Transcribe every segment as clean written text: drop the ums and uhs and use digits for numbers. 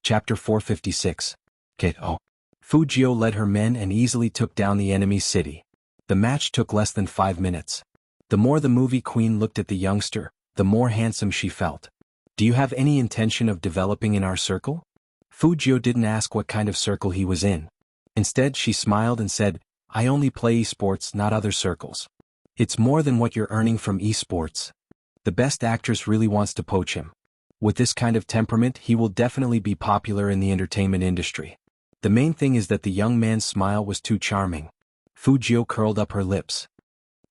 Chapter 456. KO. Fujio led her men and easily took down the enemy's city. The match took less than 5 minutes. The more the movie queen looked at the youngster, the more handsome she felt. Do you have any intention of developing in our circle? Fujio didn't ask what kind of circle he was in. Instead, she smiled and said, I only play esports, not other circles. It's more than what you're earning from esports. The best actress really wants to poach him. With this kind of temperament, he will definitely be popular in the entertainment industry. The main thing is that the young man's smile was too charming. Fujio curled up her lips.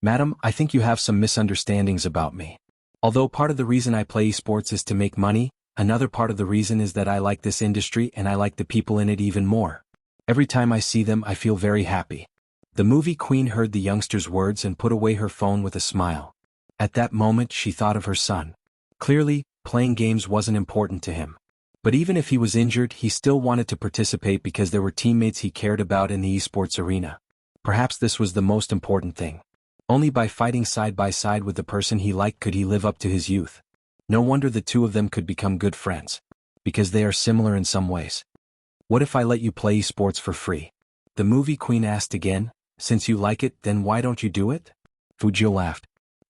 Madam, I think you have some misunderstandings about me. Although part of the reason I play esports is to make money, another part of the reason is that I like this industry and I like the people in it even more. Every time I see them, I feel very happy. The movie queen heard the youngster's words and put away her phone with a smile. At that moment, she thought of her son. Clearly, playing games wasn't important to him. But even if he was injured, he still wanted to participate because there were teammates he cared about in the esports arena. Perhaps this was the most important thing. Only by fighting side by side with the person he liked could he live up to his youth. No wonder the two of them could become good friends. Because they are similar in some ways. What if I let you play esports for free? The movie queen asked again. Since you like it, then why don't you do it? Fujio laughed.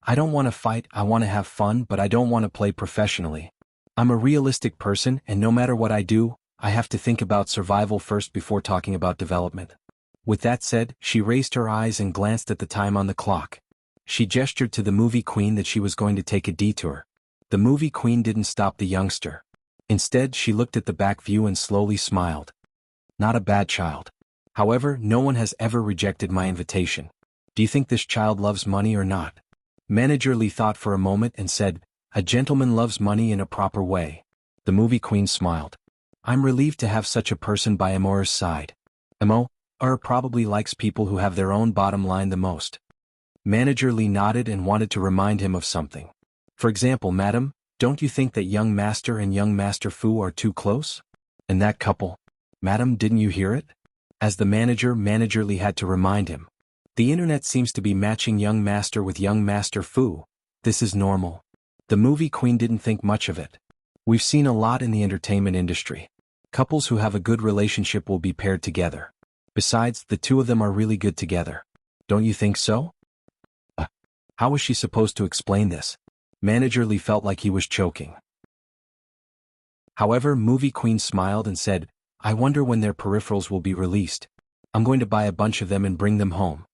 I don't want to fight, I want to have fun, but I don't want to play professionally. I'm a realistic person, and no matter what I do, I have to think about survival first before talking about development. With that said, she raised her eyes and glanced at the time on the clock. She gestured to the movie queen that she was going to take a detour. The movie queen didn't stop the youngster. Instead, she looked at the back view and slowly smiled. Not a bad child. However, no one has ever rejected my invitation. Do you think this child loves money or not? Manager Lee thought for a moment and said, a gentleman loves money in a proper way. The movie queen smiled. I'm relieved to have such a person by Immerse's side. Immerse probably likes people who have their own bottom line the most. Manager Lee nodded and wanted to remind him of something. For example, madam, don't you think that young master and young master Fu are too close? And that couple? Madam, didn't you hear it? As the Manager Lee had to remind him. The internet seems to be matching young master with young master Fu. This is normal. The movie queen didn't think much of it. We've seen a lot in the entertainment industry. Couples who have a good relationship will be paired together. Besides, the two of them are really good together. Don't you think so? How was she supposed to explain this? Manager Lee felt like he was choking. However, movie queen smiled and said, I wonder when their peripherals will be released. I'm going to buy a bunch of them and bring them home.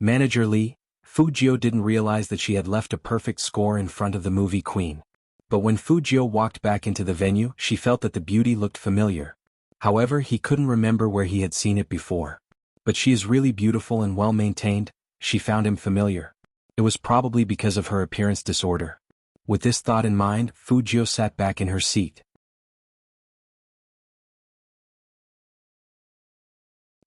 Manager Lee, Fujio didn't realize that she had left a perfect score in front of the movie queen. But when Fujio walked back into the venue, she felt that the beauty looked familiar. However, he couldn't remember where he had seen it before. But she is really beautiful and well-maintained, she found him familiar. It was probably because of her appearance disorder. With this thought in mind, Fujio sat back in her seat.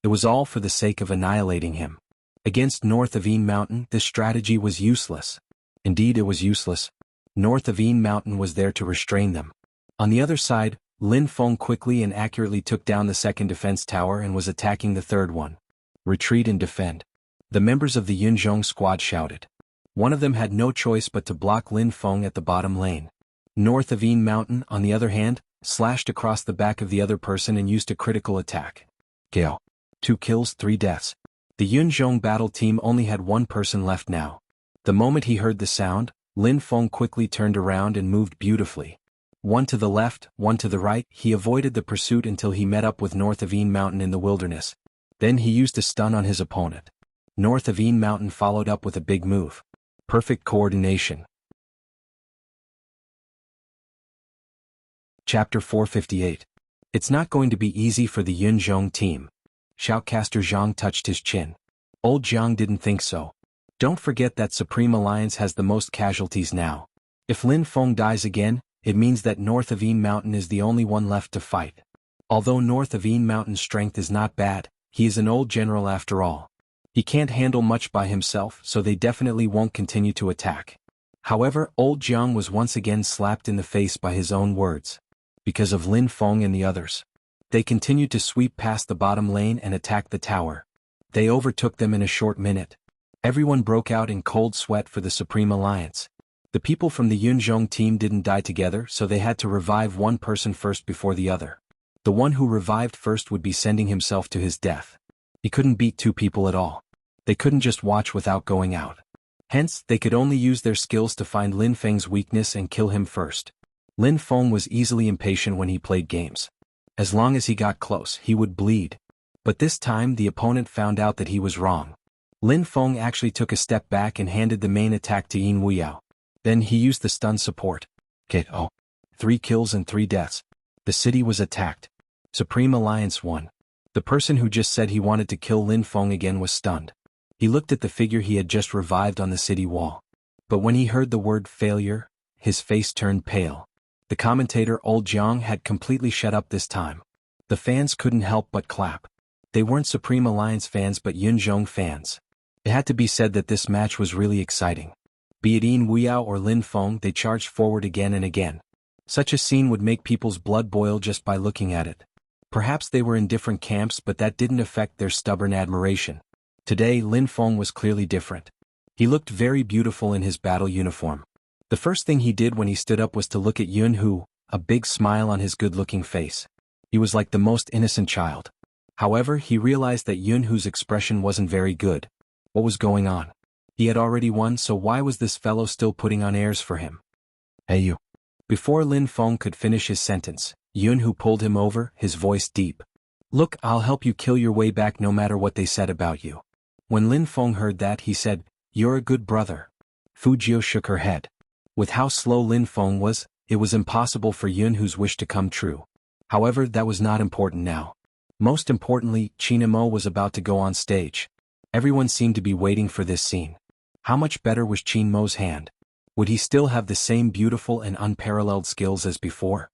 It was all for the sake of annihilating him. Against North of Een Mountain, this strategy was useless. Indeed, it was useless. North of Een Mountain was there to restrain them. On the other side, Lin Feng quickly and accurately took down the second defense tower and was attacking the third one. Retreat and defend. The members of the Yunzhong squad shouted. One of them had no choice but to block Lin Feng at the bottom lane. North of Een Mountain, on the other hand, slashed across the back of the other person and used a critical attack. KO. 2 kills, 3 deaths. The Yunzhong battle team only had one person left now. The moment he heard the sound, Lin Feng quickly turned around and moved beautifully. One to the left, one to the right, he avoided the pursuit until he met up with North of Een Mountain in the wilderness. Then he used a stun on his opponent. North of Een Mountain followed up with a big move. Perfect coordination. Chapter 458. It's not going to be easy for the Yunzhong team. Shoutcaster Zhang touched his chin. Old Zhang didn't think so. Don't forget that Supreme Alliance has the most casualties now. If Lin Feng dies again, it means that North of Een Mountain is the only one left to fight. Although North of Een Mountain's strength is not bad, he is an old general after all. He can't handle much by himself, so they definitely won't continue to attack. However, old Zhang was once again slapped in the face by his own words. Because of Lin Feng and the others. They continued to sweep past the bottom lane and attack the tower. They overtook them in a short minute. Everyone broke out in cold sweat for the Supreme Alliance. The people from the Yunzhong team didn't die together, so they had to revive one person first before the other. The one who revived first would be sending himself to his death. He couldn't beat two people at all. They couldn't just watch without going out. Hence, they could only use their skills to find Lin Feng's weakness and kill him first. Lin Feng was easily impatient when he played games. As long as he got close, he would bleed. But this time the opponent found out that he was wrong. Lin Feng actually took a step back and handed the main attack to Yin Wuyao. Then he used the stun support. KO. 3 kills and 3 deaths. The city was attacked. Supreme Alliance won. The person who just said he wanted to kill Lin Feng again was stunned. He looked at the figure he had just revived on the city wall. But when he heard the word failure, his face turned pale. The commentator Old Jiang had completely shut up this time. The fans couldn't help but clap. They weren't Supreme Alliance fans but Yunzhong fans. It had to be said that this match was really exciting. Be it Yin Wuyao or Lin Feng, they charged forward again and again. Such a scene would make people's blood boil just by looking at it. Perhaps they were in different camps but that didn't affect their stubborn admiration. Today Lin Feng was clearly different. He looked very beautiful in his battle uniform. The first thing he did when he stood up was to look at Yun Hu, a big smile on his good-looking face. He was like the most innocent child. However, he realized that Yun Hu's expression wasn't very good. What was going on? He had already won, so why was this fellow still putting on airs for him? Hey you. Before Lin Feng could finish his sentence, Yun Hu pulled him over, his voice deep. Look, I'll help you kill your way back no matter what they said about you. When Lin Feng heard that, he said, You're a good brother. Fu Jio shook her head. With how slow Lin Feng was, it was impossible for Yun Hu's wish to come true. However, that was not important now. Most importantly, China Mo was about to go on stage. Everyone seemed to be waiting for this scene. How much better was Qin Mo's hand? Would he still have the same beautiful and unparalleled skills as before?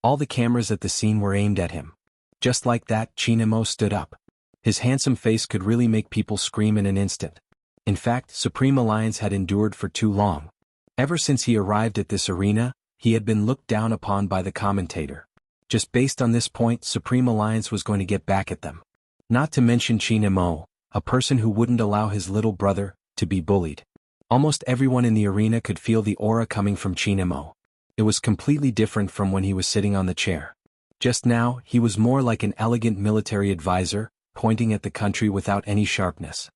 All the cameras at the scene were aimed at him. Just like that, Qin Mo stood up. His handsome face could really make people scream in an instant. In fact, Supreme Alliance had endured for too long. Ever since he arrived at this arena, he had been looked down upon by the commentator. Just based on this point, Supreme Alliance was going to get back at them. Not to mention Qin Mo, a person who wouldn't allow his little brother to be bullied. Almost everyone in the arena could feel the aura coming from Qin Mo. It was completely different from when he was sitting on the chair. Just now, he was more like an elegant military advisor, pointing at the country without any sharpness.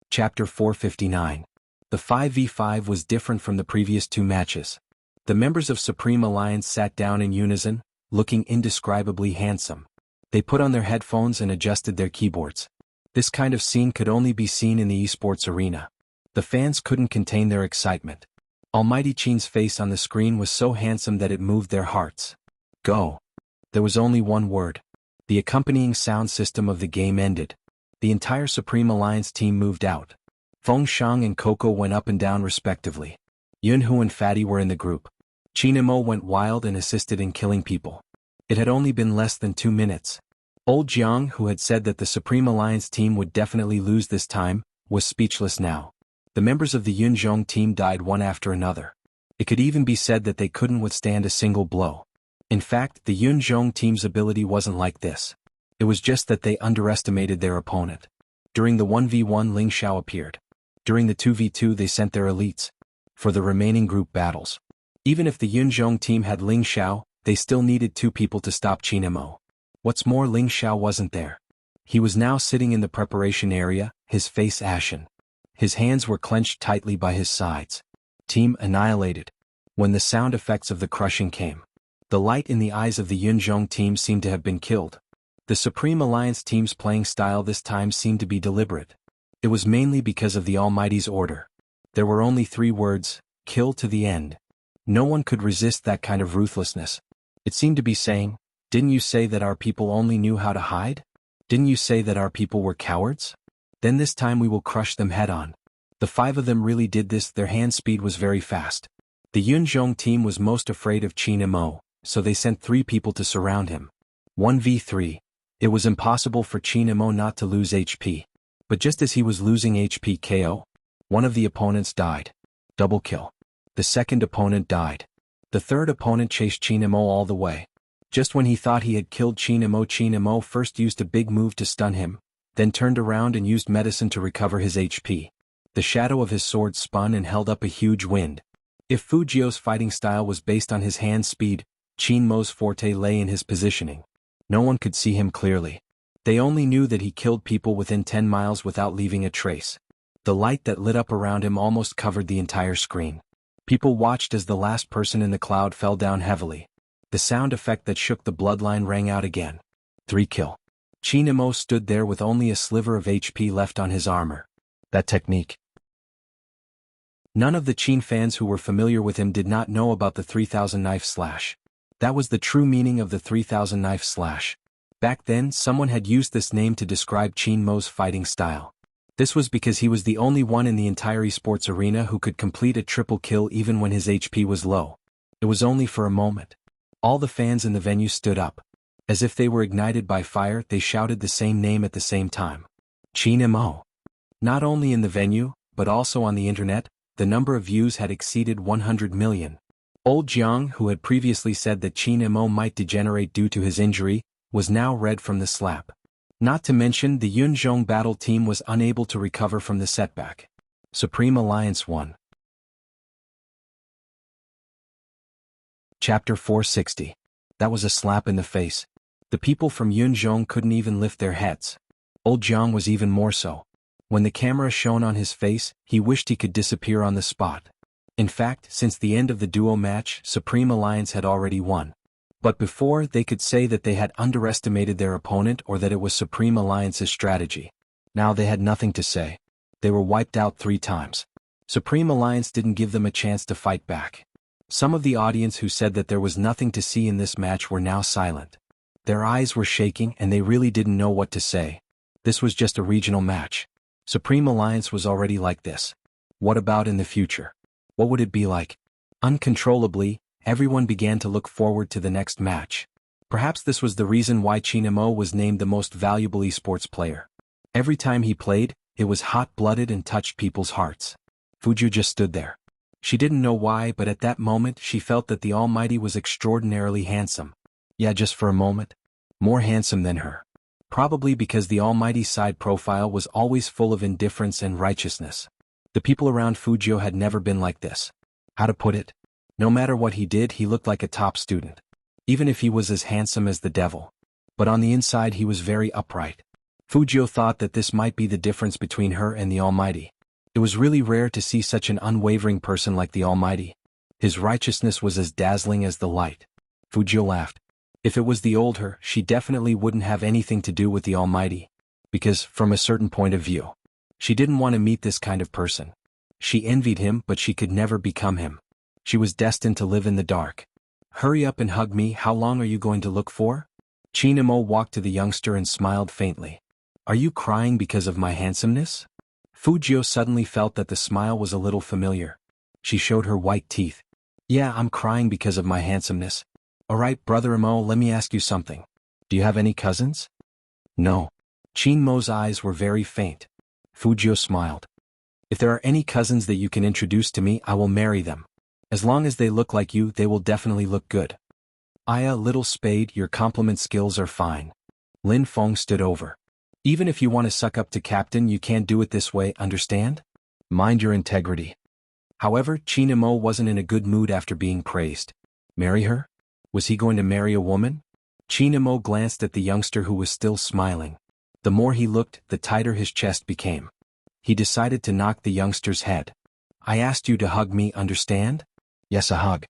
Chapter 459. The 5v5 was different from the previous 2 matches. The members of Supreme Alliance sat down in unison, looking indescribably handsome. They put on their headphones and adjusted their keyboards. This kind of scene could only be seen in the esports arena. The fans couldn't contain their excitement. Almighty Qin's face on the screen was so handsome that it moved their hearts. Go. There was only one word. The accompanying sound system of the game ended. The entire Supreme Alliance team moved out. Feng Shang and Coco went up and down respectively. Yun Hu and Fatty were in the group. Qin Mo went wild and assisted in killing people. It had only been less than 2 minutes. Old Jiang, who had said that the Supreme Alliance team would definitely lose this time, was speechless now. The members of the Yunzhong team died one after another. It could even be said that they couldn't withstand a single blow. In fact, the Yunzhong team's ability wasn't like this. It was just that they underestimated their opponent. During the 1v1, Ling Xiao appeared. During the 2v2, they sent their elites. For the remaining group battles. Even if the Yunzhong team had Ling Xiao, they still needed 2 people to stop Qin Mo. What's more, Ling Xiao wasn't there. He was now sitting in the preparation area, his face ashen. His hands were clenched tightly by his sides. Team annihilated. When the sound effects of the crushing came, the light in the eyes of the Yunzhong team seemed to have been killed. The Supreme Alliance team's playing style this time seemed to be deliberate. It was mainly because of the Almighty's order. There were only 3 words, kill to the end. No one could resist that kind of ruthlessness. It seemed to be saying, didn't you say that our people only knew how to hide? Didn't you say that our people were cowards? Then this time we will crush them head on. The 5 of them really did this. Their hand speed was very fast. The Yunzhong team was most afraid of Qin Mo, so they sent 3 people to surround him. 1v3. It was impossible for Qin Mo not to lose HP. But just as he was losing HP KO, one of the opponents died. Double kill. The second opponent died. The third opponent chased Qin Mo all the way. Just when he thought he had killed Qin Mo first used a big move to stun him, then turned around and used medicine to recover his HP. The shadow of his sword spun and held up a huge wind. If Fujio's fighting style was based on his hand speed, Qin Mo's forte lay in his positioning. No one could see him clearly. They only knew that he killed people within 10 miles without leaving a trace. The light that lit up around him almost covered the entire screen. People watched as the last person in the cloud fell down heavily. The sound effect that shook the bloodline rang out again. 3 kill. Qin Mo stood there with only a sliver of HP left on his armor. That technique. None of the Qin fans who were familiar with him did not know about the 3000 knife slash. That was the true meaning of the 3000 knife slash. Back then, someone had used this name to describe Qin Mo's fighting style. This was because he was the only one in the entire esports arena who could complete a triple kill even when his HP was low. It was only for a moment. All the fans in the venue stood up. As if they were ignited by fire, they shouted the same name at the same time. Qin Mo. Not only in the venue, but also on the internet, the number of views had exceeded 100 million. Old Jiang, who had previously said that Qin Mo might degenerate due to his injury, was now red from the slap. Not to mention the Yunzhong battle team was unable to recover from the setback. Supreme Alliance won. Chapter 460. That was a slap in the face. The people from Yunzhong couldn't even lift their heads. Old Jiang was even more so. When the camera shone on his face, he wished he could disappear on the spot. In fact, since the end of the duo match, Supreme Alliance had already won. But before, they could say that they had underestimated their opponent or that it was Supreme Alliance's strategy. Now they had nothing to say. They were wiped out 3 times. Supreme Alliance didn't give them a chance to fight back. Some of the audience who said that there was nothing to see in this match were now silent. Their eyes were shaking and they really didn't know what to say. This was just a regional match. Supreme Alliance was already like this. What about in the future? What would it be like? Uncontrollably, everyone began to look forward to the next match. Perhaps this was the reason why Qin Mo was named the most valuable esports player. Every time he played, it was hot-blooded and touched people's hearts. Fuju just stood there. She didn't know why, but at that moment she felt that the Almighty was extraordinarily handsome. Yeah, just for a moment. More handsome than her. Probably because the Almighty's side profile was always full of indifference and righteousness. The people around Fujio had never been like this. How to put it? No matter what he did, he looked like a top student. Even if he was as handsome as the devil. But on the inside he was very upright. Fujio thought that this might be the difference between her and the Almighty. It was really rare to see such an unwavering person like the Almighty. His righteousness was as dazzling as the light. Fujio laughed. If it was the old her, she definitely wouldn't have anything to do with the Almighty. Because, from a certain point of view, she didn't want to meet this kind of person. She envied him, but she could never become him. She was destined to live in the dark. Hurry up and hug me. How long are you going to look for? Qin Mo walked to the youngster and smiled faintly. Are you crying because of my handsomeness? Fujio suddenly felt that the smile was a little familiar. She showed her white teeth. Yeah, I'm crying because of my handsomeness. Alright, Brother Mo, let me ask you something. Do you have any cousins? No. Qin Mo's eyes were very faint. Fujio smiled. If there are any cousins that you can introduce to me, I will marry them. As long as they look like you, they will definitely look good. Aya, little spade, your compliment skills are fine. Lin Feng stood over. Even if you want to suck up to Captain, you can't do it this way, understand? Mind your integrity. However, Qin Mo wasn't in a good mood after being praised. Marry her? Was he going to marry a woman? Qin Mo glanced at the youngster who was still smiling. The more he looked, the tighter his chest became. He decided to knock the youngster's head. I asked you to hug me, understand? Yes, a hug.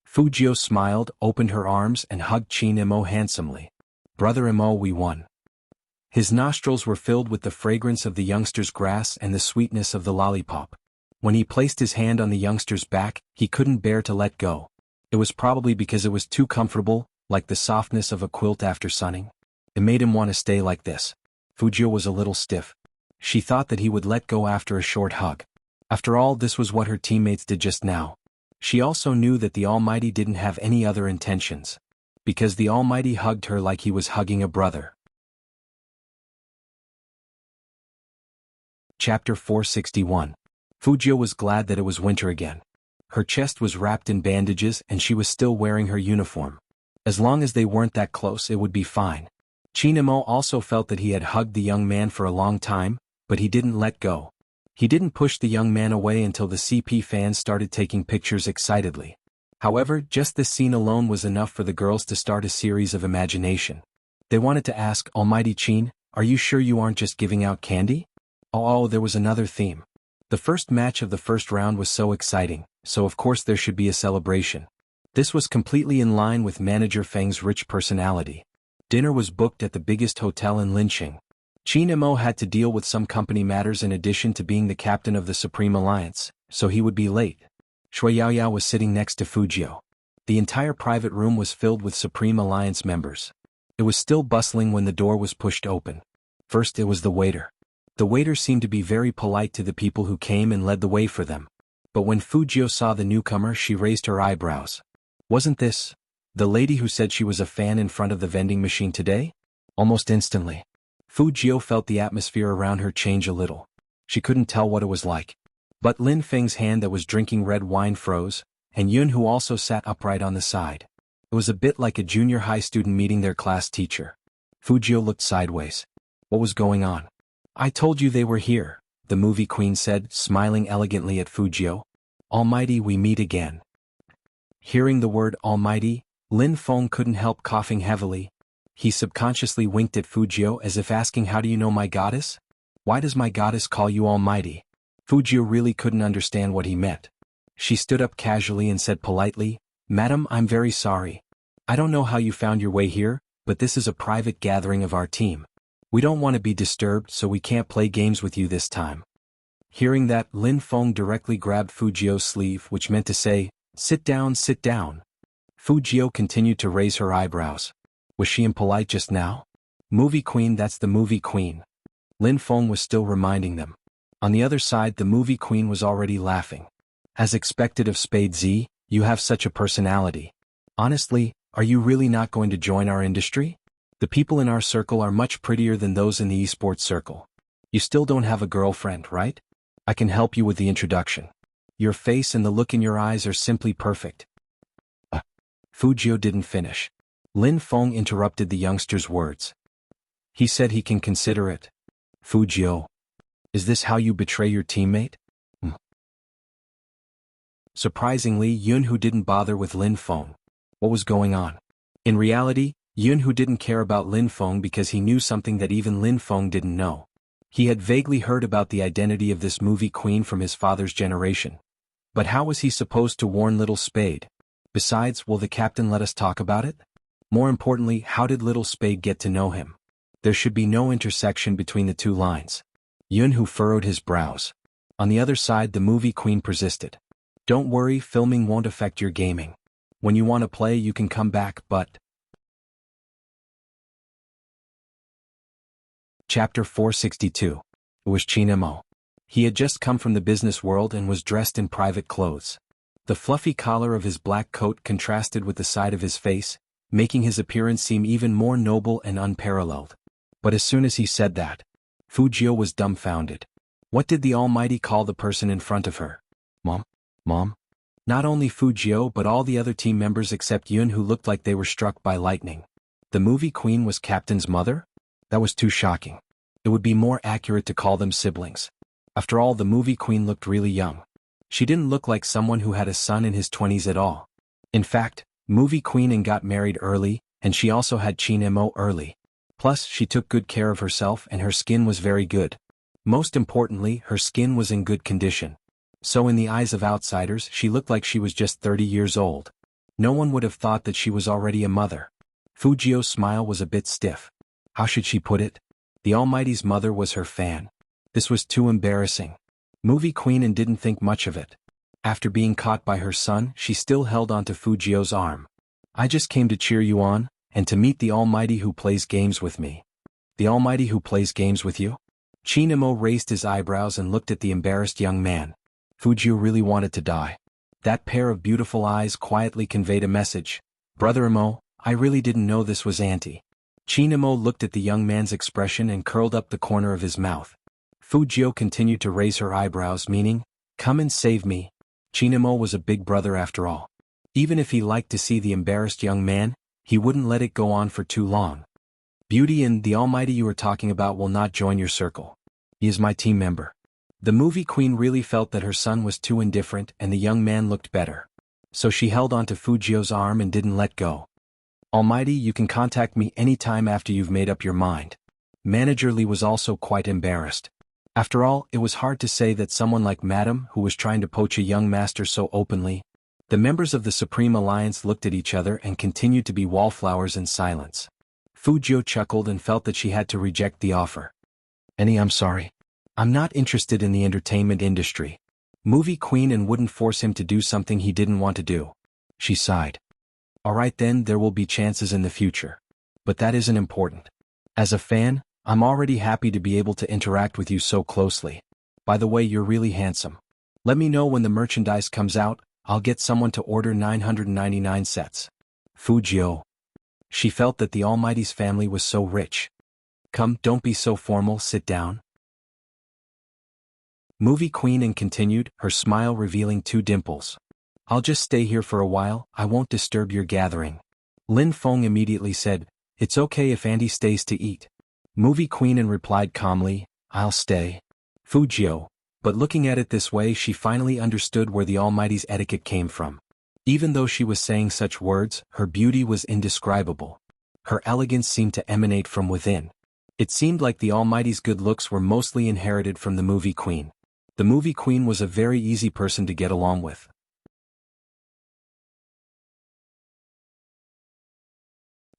Fujio smiled, opened her arms and hugged Qin Mo handsomely. Brother Mo, we won. His nostrils were filled with the fragrance of the youngster's grass and the sweetness of the lollipop. When he placed his hand on the youngster's back, he couldn't bear to let go. It was probably because it was too comfortable, like the softness of a quilt after sunning. It made him want to stay like this. Fujio was a little stiff. She thought that he would let go after a short hug. After all, this was what her teammates did just now. She also knew that the Almighty didn't have any other intentions. Because the Almighty hugged her like he was hugging a brother. Chapter 461. Fujio was glad that it was winter again. Her chest was wrapped in bandages and she was still wearing her uniform. As long as they weren't that close, it would be fine. Qin Mo also felt that he had hugged the young man for a long time, but he didn't let go. He didn't push the young man away until the CP fans started taking pictures excitedly. However, just this scene alone was enough for the girls to start a series of imagination. They wanted to ask, Almighty Chin, are you sure you aren't just giving out candy? Oh, there was another theme. The first match of the first round was so exciting, so of course there should be a celebration. This was completely in line with Manager Feng's rich personality. Dinner was booked at the biggest hotel in Linqing. Qin Mo had to deal with some company matters in addition to being the captain of the Supreme Alliance, so he would be late. Shui Yaoyao was sitting next to Fujio. The entire private room was filled with Supreme Alliance members. It was still bustling when the door was pushed open. First it was the waiter. The waiter seemed to be very polite to the people who came and led the way for them. But when Fujio saw the newcomer, she raised her eyebrows. Wasn't this the lady who said she was a fan in front of the vending machine today? Almost instantly, Fujio felt the atmosphere around her change a little. She couldn't tell what it was like. But Lin Feng's hand that was drinking red wine froze, and Yun, who also sat upright on the side. It was a bit like a junior high student meeting their class teacher. Fujio looked sideways. What was going on? I told you they were here, the movie queen said, smiling elegantly at Fujio. Almighty, we meet again. Hearing the word almighty, Lin Feng couldn't help coughing heavily. He subconsciously winked at Fujio as if asking, how do you know my goddess? Why does my goddess call you almighty? Fujio really couldn't understand what he meant. She stood up casually and said politely, Madam, I'm very sorry. I don't know how you found your way here, but this is a private gathering of our team. We don't want to be disturbed, so we can't play games with you this time. Hearing that, Lin Feng directly grabbed Fujio's sleeve, which meant to say, sit down, sit down. Fujio continued to raise her eyebrows. Was she impolite just now? Movie queen, that's the movie queen. Lin Feng was still reminding them. On the other side, the movie queen was already laughing. As expected of Spade Z, you have such a personality. Honestly, are you really not going to join our industry? The people in our circle are much prettier than those in the esports circle. You still don't have a girlfriend, right? I can help you with the introduction. Your face and the look in your eyes are simply perfect. Fujio didn't finish. Lin Feng interrupted the youngster's words. He said he can consider it. Fujio. Is this how you betray your teammate? Surprisingly, Yun, who didn't bother with Lin Feng. What was going on? In reality, Yun, who didn't care about Lin Feng because he knew something that even Lin Feng didn't know. He had vaguely heard about the identity of this movie queen from his father's generation. But how was he supposed to warn little Spade? Besides, will the captain let us talk about it? More importantly, how did little Spade get to know him? There should be no intersection between the two lines. Yun, who furrowed his brows. On the other side, the movie queen persisted. Don't worry, filming won't affect your gaming. When you want to play, you can come back, but... Chapter 462. It was Qin Mo. He had just come from the business world and was dressed in private clothes. The fluffy collar of his black coat contrasted with the side of his face, making his appearance seem even more noble and unparalleled. But as soon as he said that, Fujio was dumbfounded. What did the Almighty call the person in front of her? Mom? Not only Fujio but all the other team members except Yun, who looked like they were struck by lightning. The movie queen was Captain's mother? That was too shocking. It would be more accurate to call them siblings. After all, the movie queen looked really young. She didn't look like someone who had a son in his 20s at all. In fact, movie queen and got married early, and she also had Qin Mo early. Plus, she took good care of herself and her skin was very good. Most importantly, her skin was in good condition. So in the eyes of outsiders, she looked like she was just 30 years old. No one would have thought that she was already a mother. Fujio's smile was a bit stiff. How should she put it? The Almighty's mother was her fan. This was too embarrassing. Movie queen and didn't think much of it. After being caught by her son, she still held onto Fujio's arm. I just came to cheer you on, and to meet the Almighty who plays games with me. The Almighty who plays games with you? Qin Mo raised his eyebrows and looked at the embarrassed young man. Fujio really wanted to die. That pair of beautiful eyes quietly conveyed a message. Brother Mo, I really didn't know this was Auntie. Qin Mo looked at the young man's expression and curled up the corner of his mouth. Fujio continued to raise her eyebrows, meaning, come and save me. Qin Mo was a big brother after all. Even if he liked to see the embarrassed young man, he wouldn't let it go on for too long. Beauty and the Almighty you are talking about will not join your circle. He is my team member. The movie queen really felt that her son was too indifferent and the young man looked better. So she held onto Fujio's arm and didn't let go. Almighty, you can contact me anytime after you've made up your mind. Manager Lee was also quite embarrassed. After all, it was hard to say that someone like Madam, who was trying to poach a young master so openly. The members of the Supreme Alliance looked at each other and continued to be wallflowers in silence. Fujio chuckled and felt that she had to reject the offer. I'm sorry. I'm not interested in the entertainment industry. Movie queen and wouldn't force him to do something he didn't want to do. She sighed. Alright then, there will be chances in the future. But that isn't important. As a fan, I'm already happy to be able to interact with you so closely. By the way, you're really handsome. Let me know when the merchandise comes out, I'll get someone to order 999 sets. Fujio. She felt that the Almighty's family was so rich. Come, don't be so formal, sit down. Movie queen and continued, her smile revealing 2 dimples. I'll just stay here for a while, I won't disturb your gathering. Lin Feng immediately said, it's okay if Auntie stays to eat. Movie queen and replied calmly, I'll stay. Fujio. But looking at it this way, she finally understood where the Almighty's etiquette came from. Even though she was saying such words, her beauty was indescribable. Her elegance seemed to emanate from within. It seemed like the Almighty's good looks were mostly inherited from the movie queen. The movie queen was a very easy person to get along with.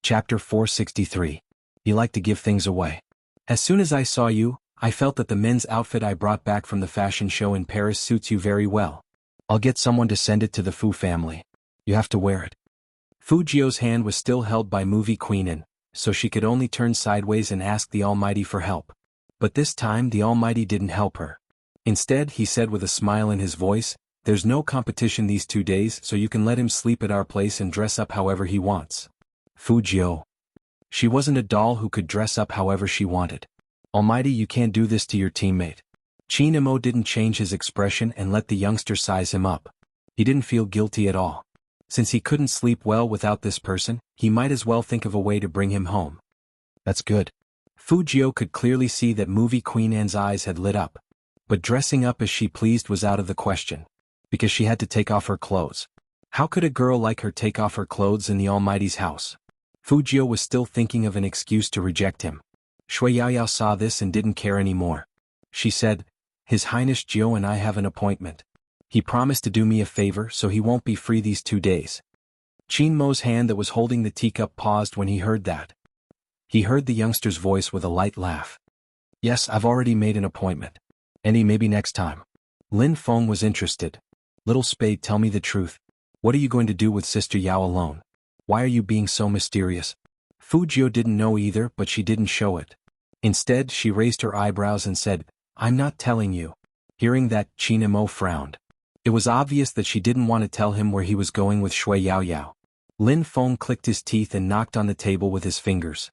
Chapter 463. You like to give things away. As soon as I saw you, I felt that the men's outfit I brought back from the fashion show in Paris suits you very well. I'll get someone to send it to the Fu family. You have to wear it. Fujio's hand was still held by movie queen, so she could only turn sideways and ask the Almighty for help. But this time the Almighty didn't help her. Instead, he said with a smile in his voice, there's no competition these 2 days, so you can let him sleep at our place and dress up however he wants. Fujio. She wasn't a doll who could dress up however she wanted. Almighty, you can't do this to your teammate. Chinamo didn't change his expression and let the youngster size him up. He didn't feel guilty at all. Since he couldn't sleep well without this person, he might as well think of a way to bring him home. That's good. Fujio could clearly see that movie Queen Anne's eyes had lit up. But dressing up as she pleased was out of the question. Because she had to take off her clothes. How could a girl like her take off her clothes in the Almighty's house? Fujio was still thinking of an excuse to reject him. Shui Yaoyao saw this and didn't care anymore. She said, His Highness Jiao and I have an appointment. He promised to do me a favor, so he won't be free these 2 days. Qin Mo's hand that was holding the teacup paused when he heard that. He heard the youngster's voice with a light laugh. Yes, I've already made an appointment. Maybe next time. Lin Feng was interested. Little Spade, tell me the truth. What are you going to do with Sister Yao alone? Why are you being so mysterious? Fujio didn't know either, but she didn't show it. Instead, she raised her eyebrows and said, I'm not telling you. Hearing that, Qin Mo frowned. It was obvious that she didn't want to tell him where he was going with Shui Yaoyao. Lin Feng clicked his teeth and knocked on the table with his fingers.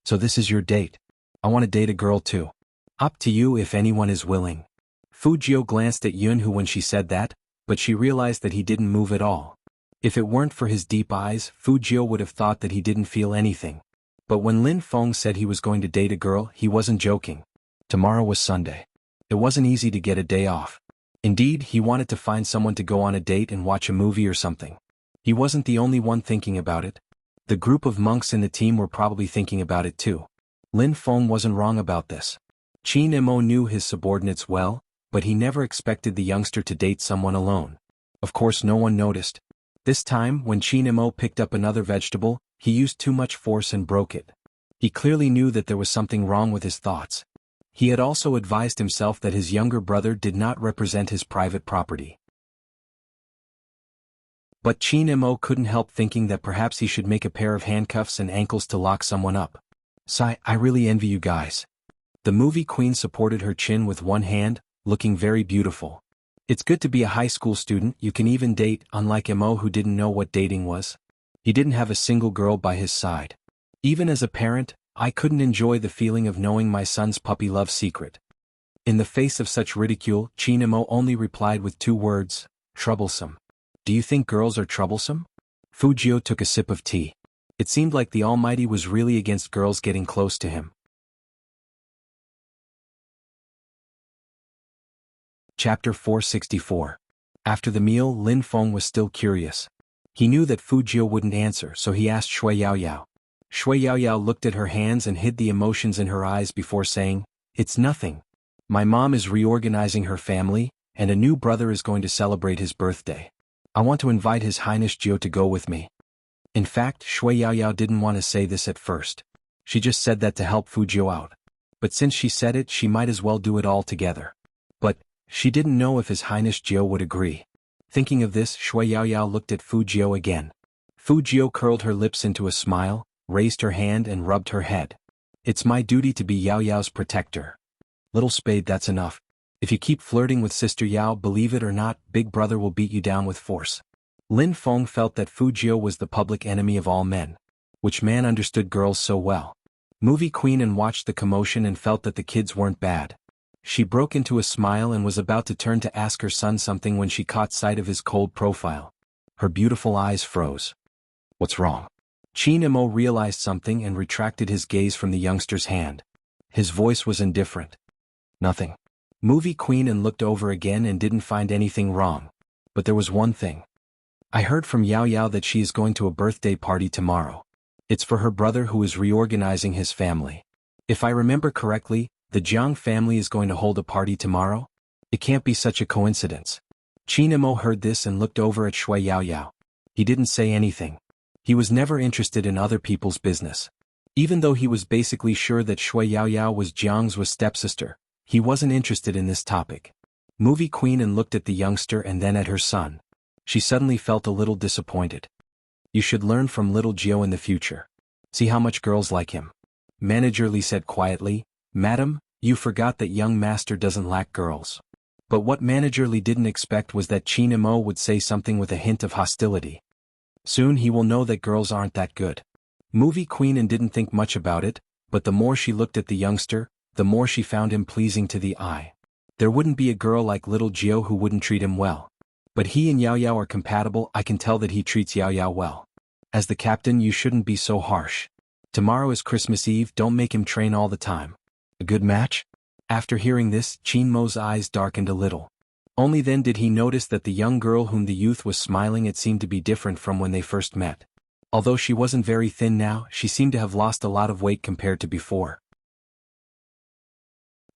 So this is your date. I want to date a girl too. Up to you if anyone is willing. Fujio glanced at Yun Hu when she said that, but she realized that he didn't move at all. If it weren't for his deep eyes, Fujio would have thought that he didn't feel anything. But when Lin Feng said he was going to date a girl, he wasn't joking. Tomorrow was Sunday. It wasn't easy to get a day off. Indeed, he wanted to find someone to go on a date and watch a movie or something. He wasn't the only one thinking about it. The group of monks in the team were probably thinking about it too. Lin Feng wasn't wrong about this. Qin Mo knew his subordinates well, but he never expected the youngster to date someone alone. Of course, no one noticed. This time, when Qin Mo picked up another vegetable, he used too much force and broke it. He clearly knew that there was something wrong with his thoughts. He had also advised himself that his younger brother did not represent his private property. But Qin Mo couldn't help thinking that perhaps he should make a pair of handcuffs and ankles to lock someone up. Sigh, I really envy you guys. The movie queen supported her chin with one hand, looking very beautiful. It's good to be a high school student, you can even date, unlike Mo who didn't know what dating was. He didn't have a single girl by his side. Even as a parent, I couldn't enjoy the feeling of knowing my son's puppy love secret. In the face of such ridicule, Qin Mo only replied with 2 words, troublesome. Do you think girls are troublesome? Fujio took a sip of tea. It seemed like the Almighty was really against girls getting close to him. Chapter 464. After the meal, Lin Feng was still curious. He knew that Fujio wouldn't answer, so he asked Shui Yaoyao. Shui Yaoyao looked at her hands and hid the emotions in her eyes before saying, "It's nothing. My mom is reorganizing her family, and a new brother is going to celebrate his birthday. I want to invite His Highness Jiao to go with me." In fact, Shui Yaoyao didn't want to say this at first. She just said that to help Fujio out. But since she said it, she might as well do it all together. But she didn't know if His Highness Jiao would agree. Thinking of this, Shui Yaoyao looked at Fujio again. Fujio curled her lips into a smile, raised her hand and rubbed her head. "It's my duty to be Yaoyao's protector. Little spade, that's enough. If you keep flirting with Sister Yao, believe it or not, Big Brother will beat you down with force." Lin Feng felt that Fujio was the public enemy of all men. Which man understood girls so well? Movie Queen and watched the commotion and felt that the kids weren't bad. She broke into a smile and was about to turn to ask her son something when she caught sight of his cold profile. Her beautiful eyes froze. "What's wrong?" Qin Mo realized something and retracted his gaze from the youngster's hand. His voice was indifferent. "Nothing." Movie Queen and looked over again and didn't find anything wrong. But there was one thing. "I heard from Yao Yao that she is going to a birthday party tomorrow. It's for her brother who is reorganizing his family. If I remember correctly, the Jiang family is going to hold a party tomorrow? It can't be such a coincidence." Qin Mo heard this and looked over at Shui Yaoyao. He didn't say anything. He was never interested in other people's business. Even though he was basically sure that Shui Yaoyao was Jiang's stepsister, he wasn't interested in this topic. Movie Queen and looked at the youngster and then at her son. She suddenly felt a little disappointed. "You should learn from little Jiao in the future. See how much girls like him." Manager Li said quietly, "Madam, you forgot that young master doesn't lack girls." But what Manager Li didn't expect was that Qin Mo would say something with a hint of hostility. Soon he will know that girls aren't that good. Movie Queen and didn't think much about it, but the more she looked at the youngster, the more she found him pleasing to the eye. There wouldn't be a girl like little Jiao who wouldn't treat him well. But he and Yao Yao are compatible. I can tell that he treats Yao Yao well. As the captain, you shouldn't be so harsh. Tomorrow is Christmas Eve, don't make him train all the time. A good match? After hearing this, Qin Mo's eyes darkened a little. Only then did he notice that the young girl whom the youth was smiling at seemed to be different from when they first met. Although she wasn't very thin now, she seemed to have lost a lot of weight compared to before.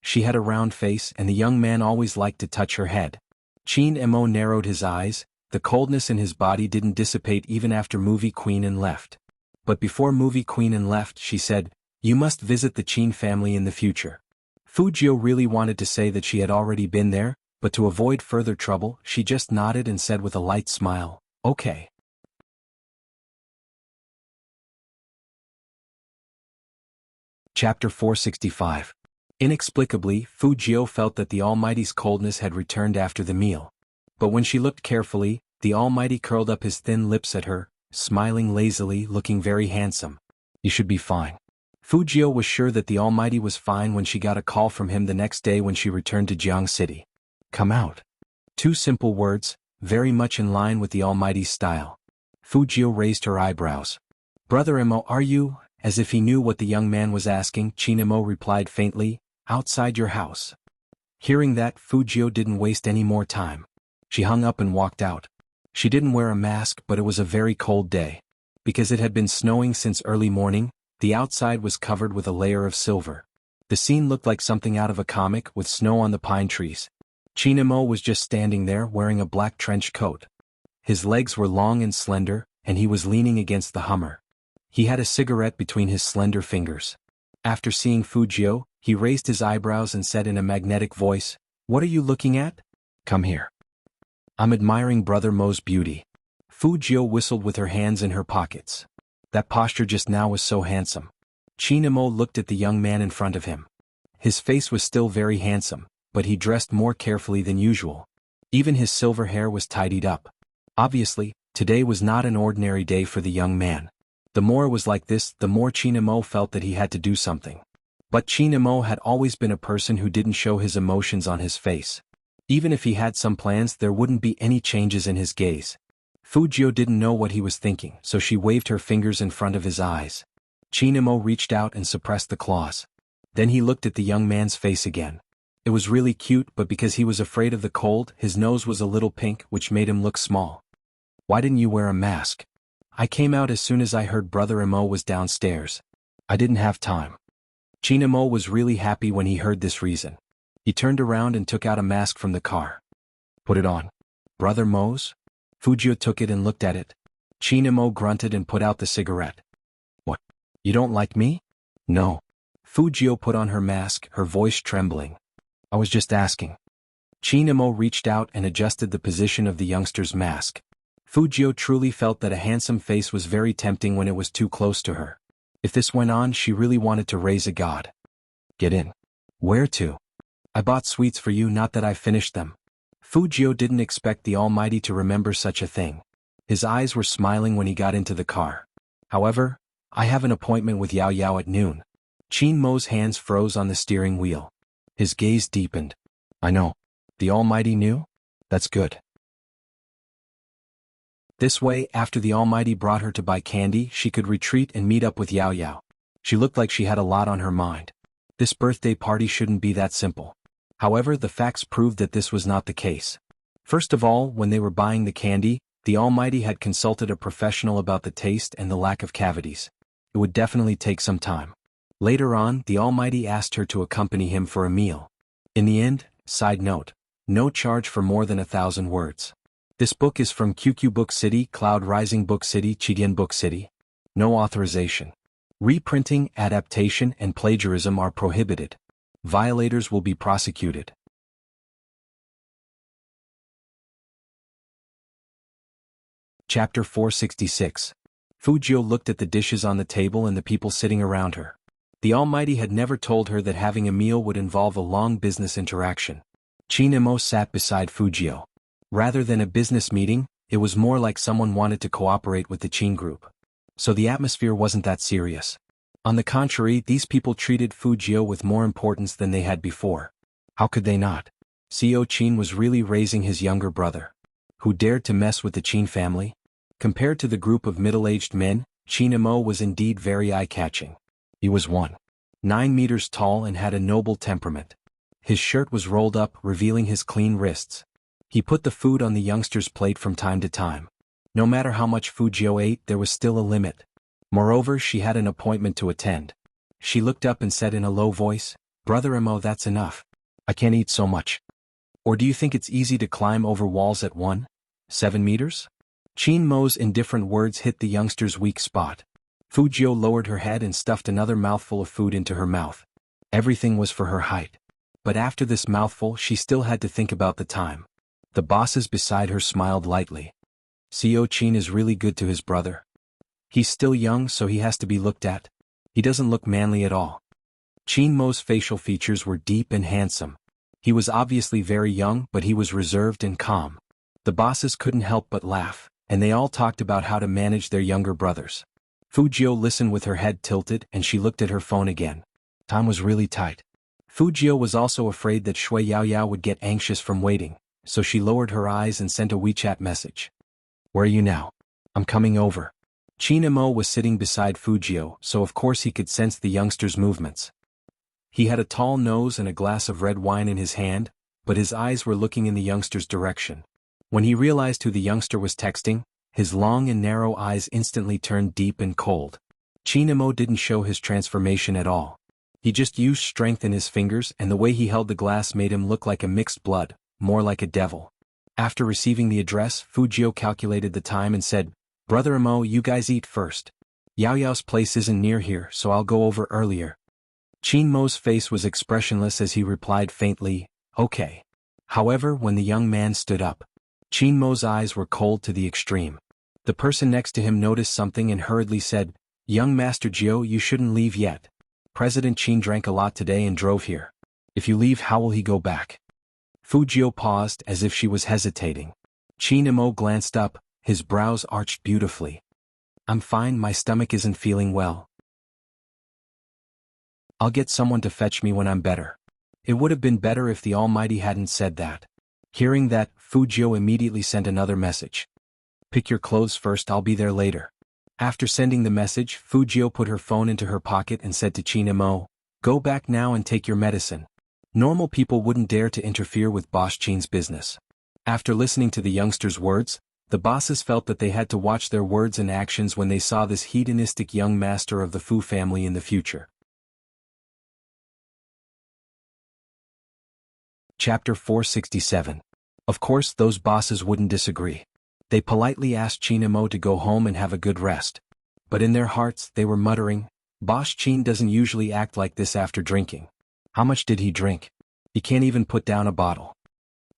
She had a round face and the young man always liked to touch her head. Qin Mo narrowed his eyes. The coldness in his body didn't dissipate even after Movie Queen and left. But before Movie Queen and left, she said, "You must visit the Qin family in the future." Fujio really wanted to say that she had already been there, but to avoid further trouble, she just nodded and said with a light smile, "Okay." Chapter 465. Inexplicably, Fujio felt that the Almighty's coldness had returned after the meal. But when she looked carefully, the Almighty curled up his thin lips at her, smiling lazily, looking very handsome. "You should be fine." Fujio was sure that the Almighty was fine when she got a call from him the next day when she returned to Jiang City. "Come out." Two simple words, very much in line with the Almighty's style. Fujio raised her eyebrows. "Brother Mo, are you?" As if he knew what the young man was asking, Qin Mo replied faintly, "Outside your house." Hearing that, Fujio didn't waste any more time. She hung up and walked out. She didn't wear a mask, but it was a very cold day. Because it had been snowing since early morning, the outside was covered with a layer of silver. The scene looked like something out of a comic with snow on the pine trees. Qin Mo was just standing there wearing a black trench coat. His legs were long and slender, and he was leaning against the Hummer. He had a cigarette between his slender fingers. After seeing Fujio, he raised his eyebrows and said in a magnetic voice, "What are you looking at? Come here." "I'm admiring Brother Mo's beauty." Fujio whistled with her hands in her pockets. That posture just now was so handsome. Qin Mo looked at the young man in front of him. His face was still very handsome, but he dressed more carefully than usual. Even his silver hair was tidied up. Obviously, today was not an ordinary day for the young man. The more it was like this, the more Qin Mo felt that he had to do something. But Qin Mo had always been a person who didn't show his emotions on his face. Even if he had some plans, there wouldn't be any changes in his gaze. Fujio didn't know what he was thinking, so she waved her fingers in front of his eyes. Qin Mo reached out and suppressed the claws. Then he looked at the young man's face again. It was really cute, but because he was afraid of the cold, his nose was a little pink, which made him look small. Why didn't you wear a mask? I came out as soon as I heard Brother Imo was downstairs. I didn't have time. Chinamo was really happy when he heard this reason. He turned around and took out a mask from the car. Put it on. Brother Mo's? Fujio took it and looked at it. Chinamo grunted and put out the cigarette. What? You don't like me? No. Fujio put on her mask, her voice trembling. I was just asking. Chinamo reached out and adjusted the position of the youngster's mask. Fujio truly felt that a handsome face was very tempting when it was too close to her. If this went on, she really wanted to raise a god. Get in. Where to? I bought sweets for you, not that I finished them. Fujio didn't expect the Almighty to remember such a thing. His eyes were smiling when he got into the car. However, I have an appointment with Yao Yao at noon. Chinmo's hands froze on the steering wheel. His gaze deepened. I know. The Almighty knew? That's good. This way, after the Almighty brought her to buy candy, she could retreat and meet up with Yao Yao. She looked like she had a lot on her mind. This birthday party shouldn't be that simple. However, the facts proved that this was not the case. First of all, when they were buying the candy, the Almighty had consulted a professional about the taste and the lack of cavities. It would definitely take some time. Later on, the Almighty asked her to accompany him for a meal. In the end, side note, no charge for more than 1,000 words. This book is from QQ Book City, Cloud Rising Book City, Chidian Book City. No authorization. Reprinting, adaptation, and plagiarism are prohibited. Violators will be prosecuted. Chapter 466. Fujio looked at the dishes on the table and the people sitting around her. The Almighty had never told her that having a meal would involve a long business interaction. Chinemo sat beside Fujio. Rather than a business meeting, it was more like someone wanted to cooperate with the Chin group. So the atmosphere wasn't that serious. On the contrary, these people treated Fujio with more importance than they had before. How could they not? Seo Chin was really raising his younger brother. Who dared to mess with the Chin family? Compared to the group of middle-aged men, Chinemo was indeed very eye-catching. He was 1.9 meters tall and had a noble temperament. His shirt was rolled up, revealing his clean wrists. He put the food on the youngster's plate from time to time. No matter how much Fujio ate, there was still a limit. Moreover, she had an appointment to attend. She looked up and said in a low voice, Brother Imo, that's enough. I can't eat so much. Or do you think it's easy to climb over walls at 1.7 meters? Chinmo's indifferent words hit the youngster's weak spot. Fujio lowered her head and stuffed another mouthful of food into her mouth. Everything was for her height. But after this mouthful, she still had to think about the time. The bosses beside her smiled lightly. Seo Chin is really good to his brother. He's still young, so he has to be looked at. He doesn't look manly at all. Chinmo's facial features were deep and handsome. He was obviously very young, but he was reserved and calm. The bosses couldn't help but laugh, and they all talked about how to manage their younger brothers. Fujio listened with her head tilted, and she looked at her phone again. Time was really tight. Fujio was also afraid that Shui Yao Yao would get anxious from waiting, so she lowered her eyes and sent a WeChat message. Where are you now? I'm coming over. Chinemo was sitting beside Fujio, so of course he could sense the youngster's movements. He had a tall nose and a glass of red wine in his hand, but his eyes were looking in the youngster's direction. When he realized who the youngster was texting, his long and narrow eyes instantly turned deep and cold. Chinemo didn't show his transformation at all. He just used strength in his fingers, and the way he held the glass made him look like a mixed blood, more like a devil. After receiving the address, Fujio calculated the time and said, Brother Imo, you guys eat first. Yao Yao's place isn't near here, so I'll go over earlier. Chinmo's face was expressionless as he replied faintly, okay. However, when the young man stood up, Chinmo's eyes were cold to the extreme. The person next to him noticed something and hurriedly said, Young Master Jio, you shouldn't leave yet. President Chin drank a lot today and drove here. If you leave, how will he go back? Fujio paused as if she was hesitating. Chinmo glanced up, his brows arched beautifully. I'm fine, my stomach isn't feeling well. I'll get someone to fetch me when I'm better. It would have been better if the Almighty hadn't said that. Hearing that, Fujio immediately sent another message. Pick your clothes first, I'll be there later. After sending the message, Fujio put her phone into her pocket and said to Chinemo, Go back now and take your medicine. Normal people wouldn't dare to interfere with Boss Chin's business. After listening to the youngster's words, the bosses felt that they had to watch their words and actions when they saw this hedonistic young master of the Fu family in the future. Chapter 467. Of course, those bosses wouldn't disagree. They politely asked Chinamo to go home and have a good rest. But in their hearts, they were muttering, Boss Chin doesn't usually act like this after drinking. How much did he drink? He can't even put down a bottle.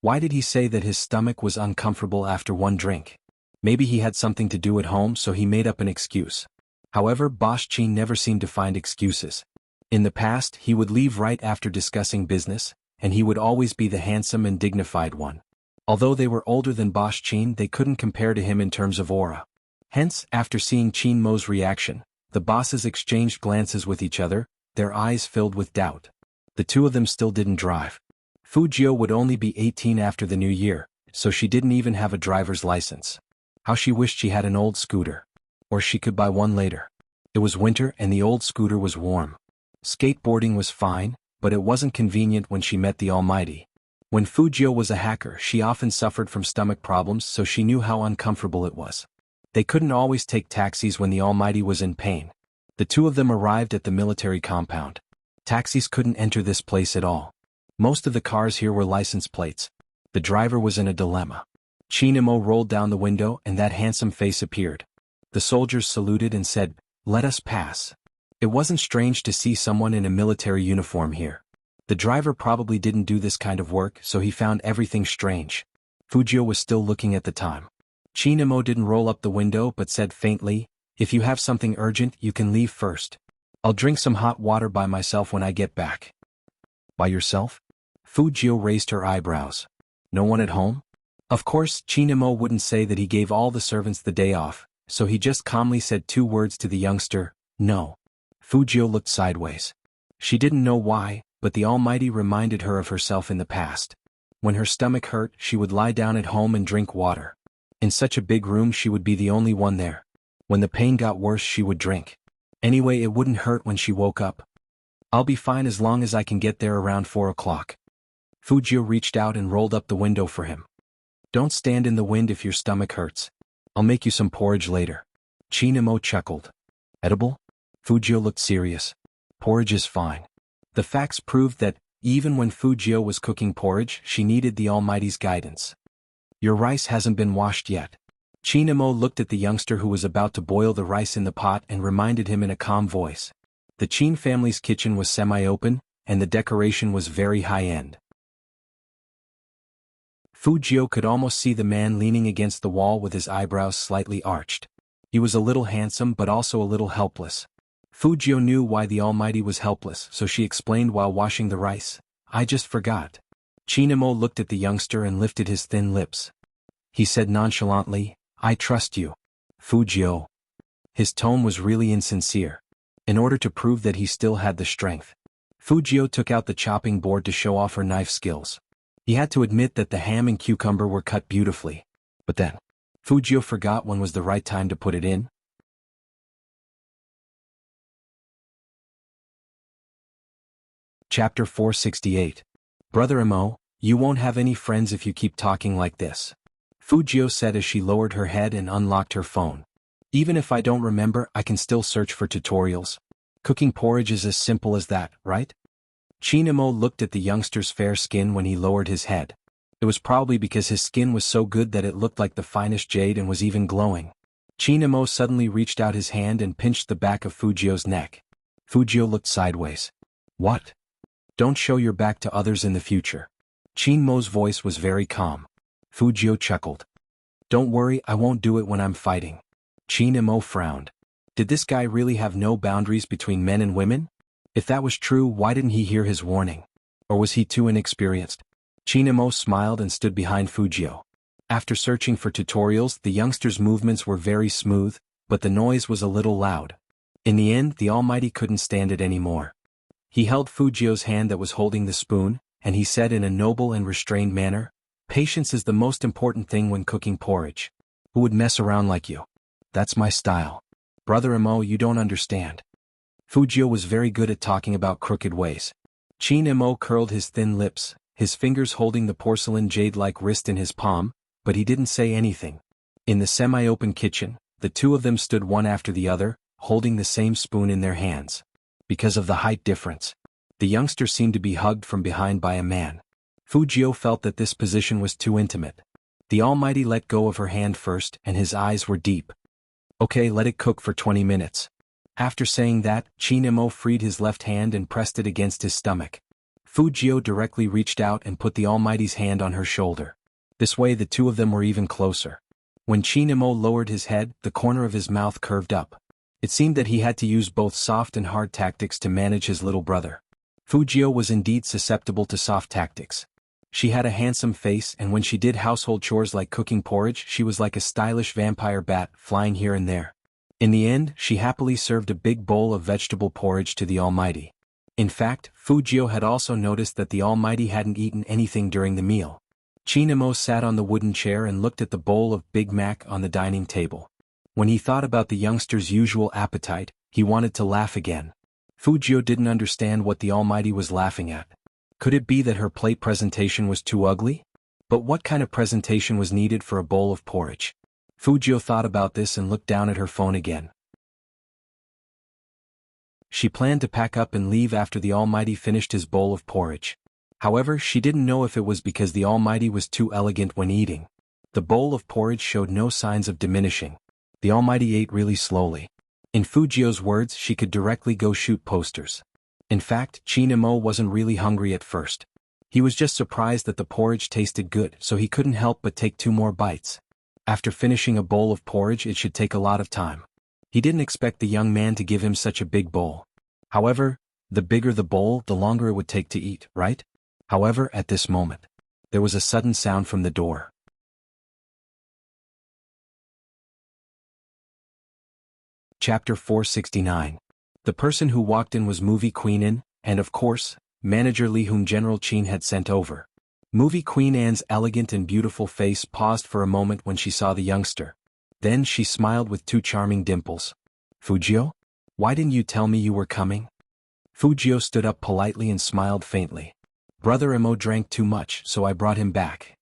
Why did he say that his stomach was uncomfortable after one drink? Maybe he had something to do at home, so he made up an excuse. However, Boss Chin never seemed to find excuses. In the past, he would leave right after discussing business, and he would always be the handsome and dignified one. Although they were older than Boss Chin, they couldn't compare to him in terms of aura. Hence, after seeing Chin Mo's reaction, the bosses exchanged glances with each other, their eyes filled with doubt. The two of them still didn't drive. Fu Jio would only be 18 after the new year, so she didn't even have a driver's license. How she wished she had an old scooter. Or she could buy one later. It was winter and the old scooter was warm. Skateboarding was fine, but it wasn't convenient when she met the Almighty. When Fu Jio was a hacker, she often suffered from stomach problems, so she knew how uncomfortable it was. They couldn't always take taxis when the Almighty was in pain. The two of them arrived at the military compound. Taxis couldn't enter this place at all. Most of the cars here were license plates. The driver was in a dilemma. Chinamo rolled down the window and that handsome face appeared. The soldiers saluted and said, "Let us pass." It wasn't strange to see someone in a military uniform here. The driver probably didn't do this kind of work, so he found everything strange. Fujio was still looking at the time. Chinamo didn't roll up the window but said faintly, "If you have something urgent, you can leave first. I'll drink some hot water by myself when I get back." "By yourself?" Fujio raised her eyebrows. "No one at home?" Of course, Chinamo wouldn't say that he gave all the servants the day off, so he just calmly said two words to the youngster, "No." Fujio looked sideways. She didn't know why, but the Almighty reminded her of herself in the past. When her stomach hurt, she would lie down at home and drink water. In such a big room, she would be the only one there. When the pain got worse, she would drink. Anyway, it wouldn't hurt when she woke up. "I'll be fine as long as I can get there around 4 o'clock. Fujio reached out and rolled up the window for him. "Don't stand in the wind if your stomach hurts. I'll make you some porridge later." Chinamo chuckled. "Edible?" Fujio looked serious. "Porridge is fine." The facts proved that, even when Fujio was cooking porridge, she needed the Almighty's guidance. "Your rice hasn't been washed yet." Chinamo looked at the youngster who was about to boil the rice in the pot and reminded him in a calm voice. The Chin family's kitchen was semi-open, and the decoration was very high-end. Fujio could almost see the man leaning against the wall with his eyebrows slightly arched. He was a little handsome but also a little helpless. Fujio knew why the Almighty was helpless, so she explained while washing the rice, "I just forgot." Chinamo looked at the youngster and lifted his thin lips. He said nonchalantly, "I trust you, Fujio." His tone was really insincere. In order to prove that he still had the strength, Fujio took out the chopping board to show off her knife skills. He had to admit that the ham and cucumber were cut beautifully. But then, Fujio forgot when was the right time to put it in. Chapter 468. "Brother Mo, you won't have any friends if you keep talking like this," Fujio said as she lowered her head and unlocked her phone. "Even if I don't remember, I can still search for tutorials. Cooking porridge is as simple as that, right?" Chinamo looked at the youngster's fair skin when he lowered his head. It was probably because his skin was so good that it looked like the finest jade and was even glowing. Chinamo suddenly reached out his hand and pinched the back of Fujio's neck. Fujio looked sideways. "What?" "Don't show your back to others in the future." Chinmo's voice was very calm. Fujio chuckled. "Don't worry, I won't do it when I'm fighting." Chinamo frowned. Did this guy really have no boundaries between men and women? If that was true, why didn't he hear his warning? Or was he too inexperienced? Chinamo smiled and stood behind Fujio. After searching for tutorials, the youngster's movements were very smooth, but the noise was a little loud. In the end, the Almighty couldn't stand it anymore. He held Fujio's hand that was holding the spoon, and he said in a noble and restrained manner, "Patience is the most important thing when cooking porridge. Who would mess around like you? That's my style. Brother Mo, you don't understand." Fujio was very good at talking about crooked ways. Chin Mo curled his thin lips, his fingers holding the porcelain jade-like wrist in his palm, but he didn't say anything. In the semi-open kitchen, the two of them stood one after the other, holding the same spoon in their hands. Because of the height difference, the youngster seemed to be hugged from behind by a man. Fujio felt that this position was too intimate. The Almighty let go of her hand first, and his eyes were deep. Okay, let it cook for 20 minutes. After saying that, Chin Mo freed his left hand and pressed it against his stomach. Fujio directly reached out and put the Almighty's hand on her shoulder. This way the two of them were even closer. When Chin Mo lowered his head, the corner of his mouth curved up. It seemed that he had to use both soft and hard tactics to manage his little brother. Fujio was indeed susceptible to soft tactics. She had a handsome face, and when she did household chores like cooking porridge, she was like a stylish vampire bat, flying here and there. In the end, she happily served a big bowl of vegetable porridge to the Almighty. In fact, Fujio had also noticed that the Almighty hadn't eaten anything during the meal. Chin Mo sat on the wooden chair and looked at the bowl of Big Mac on the dining table. When he thought about the youngster's usual appetite, he wanted to laugh again. Fujio didn't understand what the Almighty was laughing at. Could it be that her plate presentation was too ugly? But what kind of presentation was needed for a bowl of porridge? Fujio thought about this and looked down at her phone again. She planned to pack up and leave after the Almighty finished his bowl of porridge. However, she didn't know if it was because the Almighty was too elegant when eating. The bowl of porridge showed no signs of diminishing. The Almighty ate really slowly. In Fujio's words, she could directly go shoot posters. In fact, Chin Mo wasn't really hungry at first. He was just surprised that the porridge tasted good, so he couldn't help but take 2 more bites. After finishing a bowl of porridge, it should take a lot of time. He didn't expect the young man to give him such a big bowl. However, the bigger the bowl, the longer it would take to eat, right? However, at this moment, there was a sudden sound from the door. Chapter 469. The person who walked in was Movie Queen Anne, and of course, Manager Lee, whom General Chin had sent over. Movie Queen Anne's elegant and beautiful face paused for a moment when she saw the youngster. Then she smiled with 2 charming dimples. Fujio? Why didn't you tell me you were coming? Fujio stood up politely and smiled faintly. Brother Mo drank too much, so I brought him back.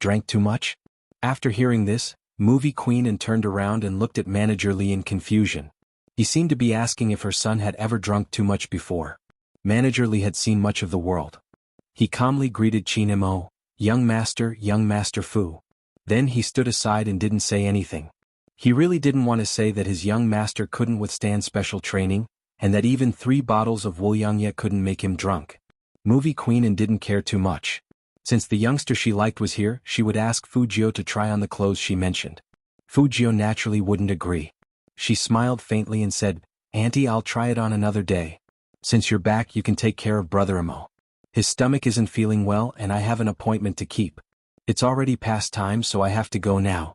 Drank too much? After hearing this, Movie Queen Anne turned around and looked at Manager Lee in confusion. He seemed to be asking if her son had ever drunk too much before. Manager Lee had seen much of the world. He calmly greeted Chin Mo, young master Fu. Then he stood aside and didn't say anything. He really didn't want to say that his young master couldn't withstand special training, and that even 3 bottles of Wulyangye couldn't make him drunk. Movie Queen Anne didn't care too much. Since the youngster she liked was here, she would ask Fujio to try on the clothes she mentioned. Fujio naturally wouldn't agree. She smiled faintly and said, Auntie, I'll try it on another day. Since you're back, you can take care of Brother Mo. His stomach isn't feeling well and I have an appointment to keep. It's already past time, so I have to go now.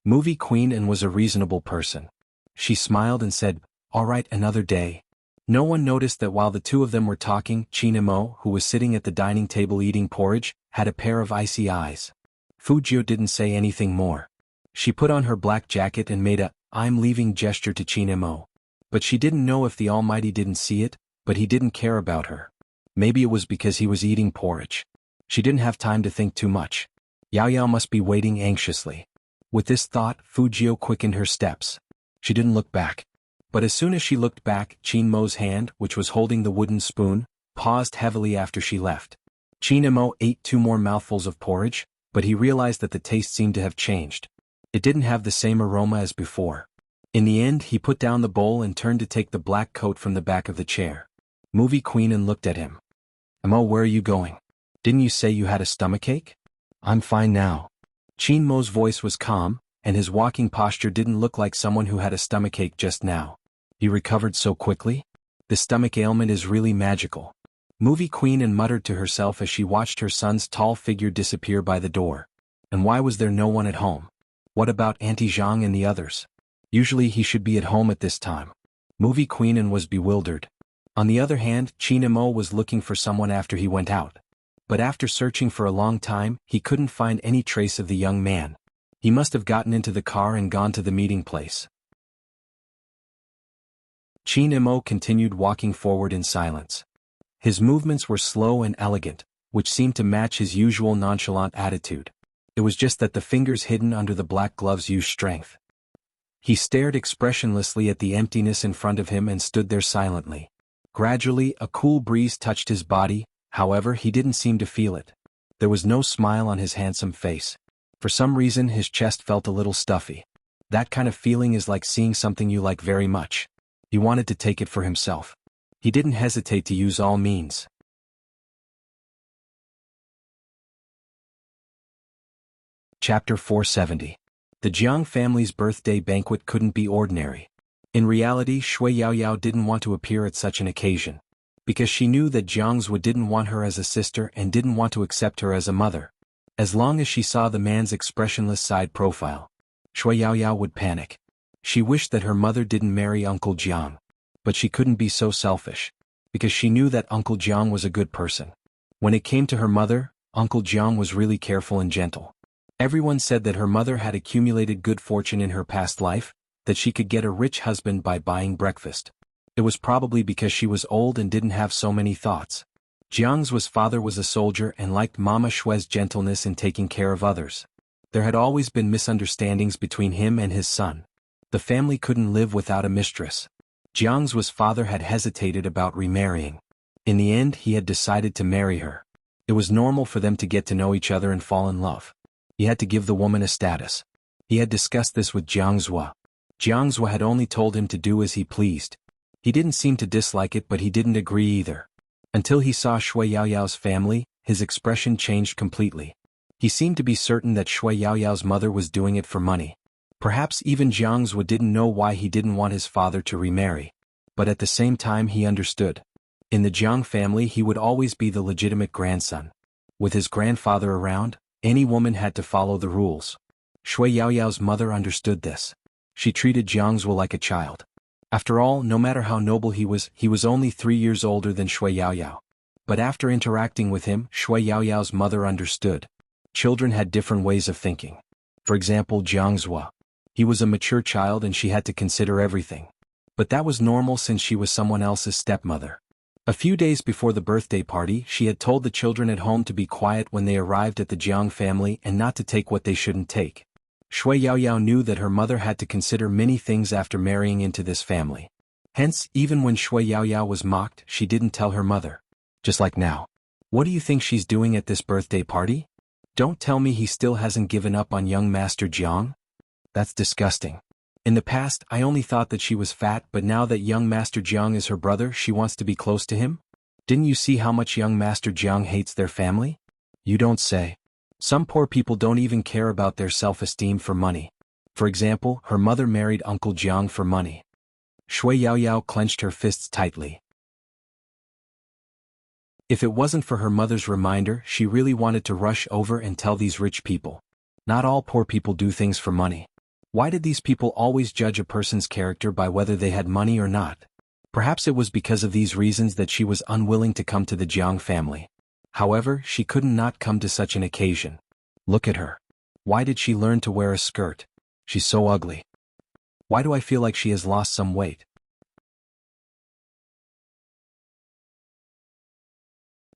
Movie Queen Anne was a reasonable person. She smiled and said, all right, another day. No one noticed that while the two of them were talking, Chin Mo, who was sitting at the dining table eating porridge, had a pair of icy eyes. Fujio didn't say anything more. She put on her black jacket and made a I'm leaving gesture to Chin Mo. But she didn't know if the Almighty didn't see it, but he didn't care about her. Maybe it was because he was eating porridge. She didn't have time to think too much. Yao Yao must be waiting anxiously. With this thought, Fujio quickened her steps. She didn't look back. But as soon as she looked back, Chin Mo's hand, which was holding the wooden spoon, paused heavily after she left. Chin Mo ate 2 more mouthfuls of porridge, but he realized that the taste seemed to have changed. It didn't have the same aroma as before. In the end, he put down the bowl and turned to take the black coat from the back of the chair. Movie Queen Anne looked at him. Mo, where are you going? Didn't you say you had a stomachache? I'm fine now. Chin Mo's voice was calm, and his walking posture didn't look like someone who had a stomachache just now. He recovered so quickly? The stomach ailment is really magical. Movie Queen Anne muttered to herself as she watched her son's tall figure disappear by the door. And why was there no one at home? What about Auntie Zhang and the others? Usually he should be at home at this time. Movie Queen Anne was bewildered. On the other hand, Chin Mo was looking for someone after he went out. But after searching for a long time, he couldn't find any trace of the young man. He must have gotten into the car and gone to the meeting place. Chin Mo continued walking forward in silence. His movements were slow and elegant, which seemed to match his usual nonchalant attitude. It was just that the fingers hidden under the black gloves used strength. He stared expressionlessly at the emptiness in front of him and stood there silently. Gradually, a cool breeze touched his body, however he didn't seem to feel it. There was no smile on his handsome face. For some reason his chest felt a little stuffy. That kind of feeling is like seeing something you like very much. He wanted to take it for himself. He didn't hesitate to use all means. Chapter 470. The Jiang family's birthday banquet couldn't be ordinary. In reality, Shui Yaoyao didn't want to appear at such an occasion, because she knew that Jiang Zhua didn't want her as a sister and didn't want to accept her as a mother. As long as she saw the man's expressionless side profile, Shui Yaoyao would panic. She wished that her mother didn't marry Uncle Jiang. But she couldn't be so selfish, because she knew that Uncle Jiang was a good person. When it came to her mother, Uncle Jiang was really careful and gentle. Everyone said that her mother had accumulated good fortune in her past life, that she could get a rich husband by buying breakfast. It was probably because she was old and didn't have so many thoughts. Jiang Zhua's father was a soldier and liked Mama Shui's gentleness in taking care of others. There had always been misunderstandings between him and his son. The family couldn't live without a mistress. Jiang Zhua's father had hesitated about remarrying. In the end, he had decided to marry her. It was normal for them to get to know each other and fall in love. He had to give the woman a status. He had discussed this with Jiang Zhua. Jiang Zhua had only told him to do as he pleased. He didn't seem to dislike it, but he didn't agree either. Until he saw Shui Yaoyao's family, his expression changed completely. He seemed to be certain that Shui Yaoyao's mother was doing it for money. Perhaps even Jiang Zhua didn't know why he didn't want his father to remarry. But at the same time he understood. In the Jiang family he would always be the legitimate grandson. With his grandfather around, any woman had to follow the rules. Shui Yaoyao's mother understood this. She treated Jiang Zhua like a child. After all, no matter how noble he was only 3 years older than Shui Yaoyao. But after interacting with him, Shui Yaoyao's mother understood. Children had different ways of thinking. For example, Jiang Zhua. He was a mature child and she had to consider everything. But that was normal since she was someone else's stepmother. A few days before the birthday party, she had told the children at home to be quiet when they arrived at the Jiang family and not to take what they shouldn't take. Shui Yaoyao knew that her mother had to consider many things after marrying into this family. Hence, even when Shui Yaoyao was mocked, she didn't tell her mother. Just like now. What do you think she's doing at this birthday party? Don't tell me he still hasn't given up on young Master Jiang? That's disgusting. In the past, I only thought that she was fat, but now that young Master Jiang is her brother, she wants to be close to him? Didn't you see how much young Master Jiang hates their family? You don't say. Some poor people don't even care about their self-esteem for money. For example, her mother married Uncle Jiang for money. Shui Yaoyao clenched her fists tightly. If it wasn't for her mother's reminder, she really wanted to rush over and tell these rich people. Not all poor people do things for money. Why did these people always judge a person's character by whether they had money or not? Perhaps it was because of these reasons that she was unwilling to come to the Jiang family. However, she couldn't not come to such an occasion. Look at her. Why did she learn to wear a skirt? She's so ugly. Why do I feel like she has lost some weight?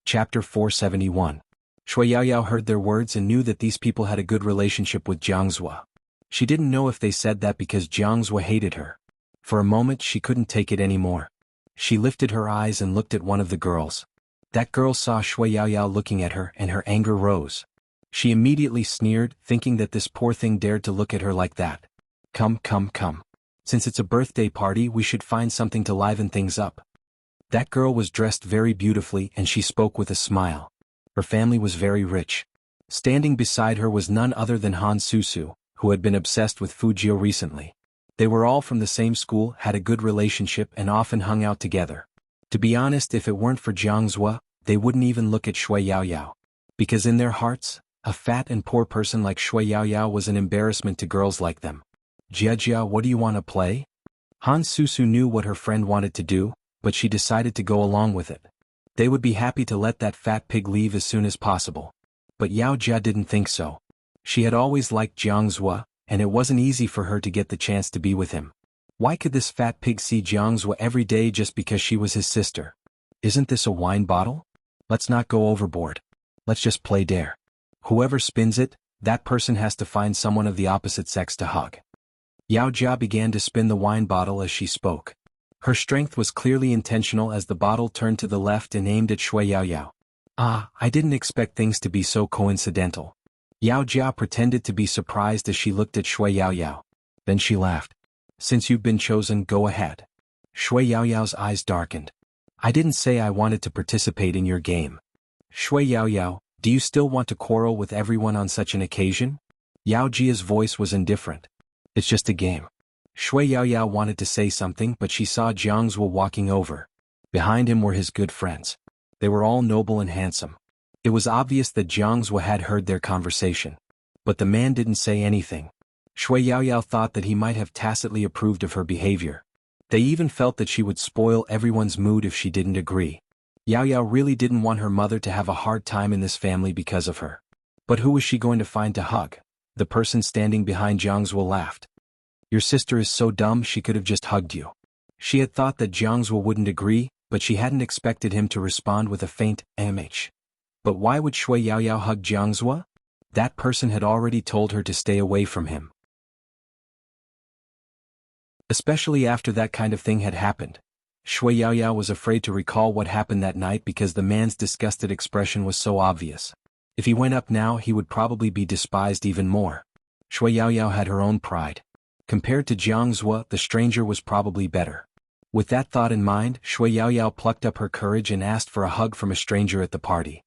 Chapter 471. Shui Yaoyao heard their words and knew that these people had a good relationship with Jiang Zhua. She didn't know if they said that because Jiang Zhua hated her. For a moment she couldn't take it anymore. She lifted her eyes and looked at one of the girls. That girl saw Shui Yaoyao looking at her and her anger rose. She immediately sneered, thinking that this poor thing dared to look at her like that. Come. Since it's a birthday party, we should find something to liven things up. That girl was dressed very beautifully and she spoke with a smile. Her family was very rich. Standing beside her was none other than Han Susu, who had been obsessed with Fujio recently. They were all from the same school, had a good relationship and often hung out together. To be honest, if it weren't for Jiang Zhua, they wouldn't even look at Shui Yaoyao. Because in their hearts, a fat and poor person like Shui Yaoyao was an embarrassment to girls like them. Jia, what do you want to play? Han Susu knew what her friend wanted to do, but she decided to go along with it. They would be happy to let that fat pig leave as soon as possible. But Yao Jia didn't think so. She had always liked Jiang Zhua, and it wasn't easy for her to get the chance to be with him. Why could this fat pig see Jiang Zhua every day just because she was his sister? Isn't this a wine bottle? Let's not go overboard. Let's just play dare. Whoever spins it, that person has to find someone of the opposite sex to hug. Yao Jia began to spin the wine bottle as she spoke. Her strength was clearly intentional as the bottle turned to the left and aimed at Shui Yao Yao. Ah, I didn't expect things to be so coincidental. Yao Jia pretended to be surprised as she looked at Shui Yao Yao. Then she laughed. Since you've been chosen, go ahead. Shui Yao Yao's eyes darkened. I didn't say I wanted to participate in your game. Shui Yao Yao, do you still want to quarrel with everyone on such an occasion? Yao Jia's voice was indifferent. It's just a game. Shui Yao Yao wanted to say something, but she saw Jiang Zhuo walking over. Behind him were his good friends. They were all noble and handsome. It was obvious that Jiang Zhuo had heard their conversation. But the man didn't say anything. Shui Yao Yao thought that he might have tacitly approved of her behavior. They even felt that she would spoil everyone's mood if she didn't agree. Yao Yao really didn't want her mother to have a hard time in this family because of her. But who was she going to find to hug? The person standing behind Jiang Zhuo laughed. Your sister is so dumb she could have just hugged you. She had thought that Jiang Zhuo wouldn't agree, but she hadn't expected him to respond with a faint enrich. But why would Shui Yao Yao hug Jiang Zhuo? That person had already told her to stay away from him. Especially after that kind of thing had happened. Shui Yao Yao was afraid to recall what happened that night because the man's disgusted expression was so obvious. If he went up now, he would probably be despised even more. Shui Yao Yao had her own pride. Compared to Jiang Zhuo, the stranger was probably better. With that thought in mind, Shui Yao Yao plucked up her courage and asked for a hug from a stranger at the party.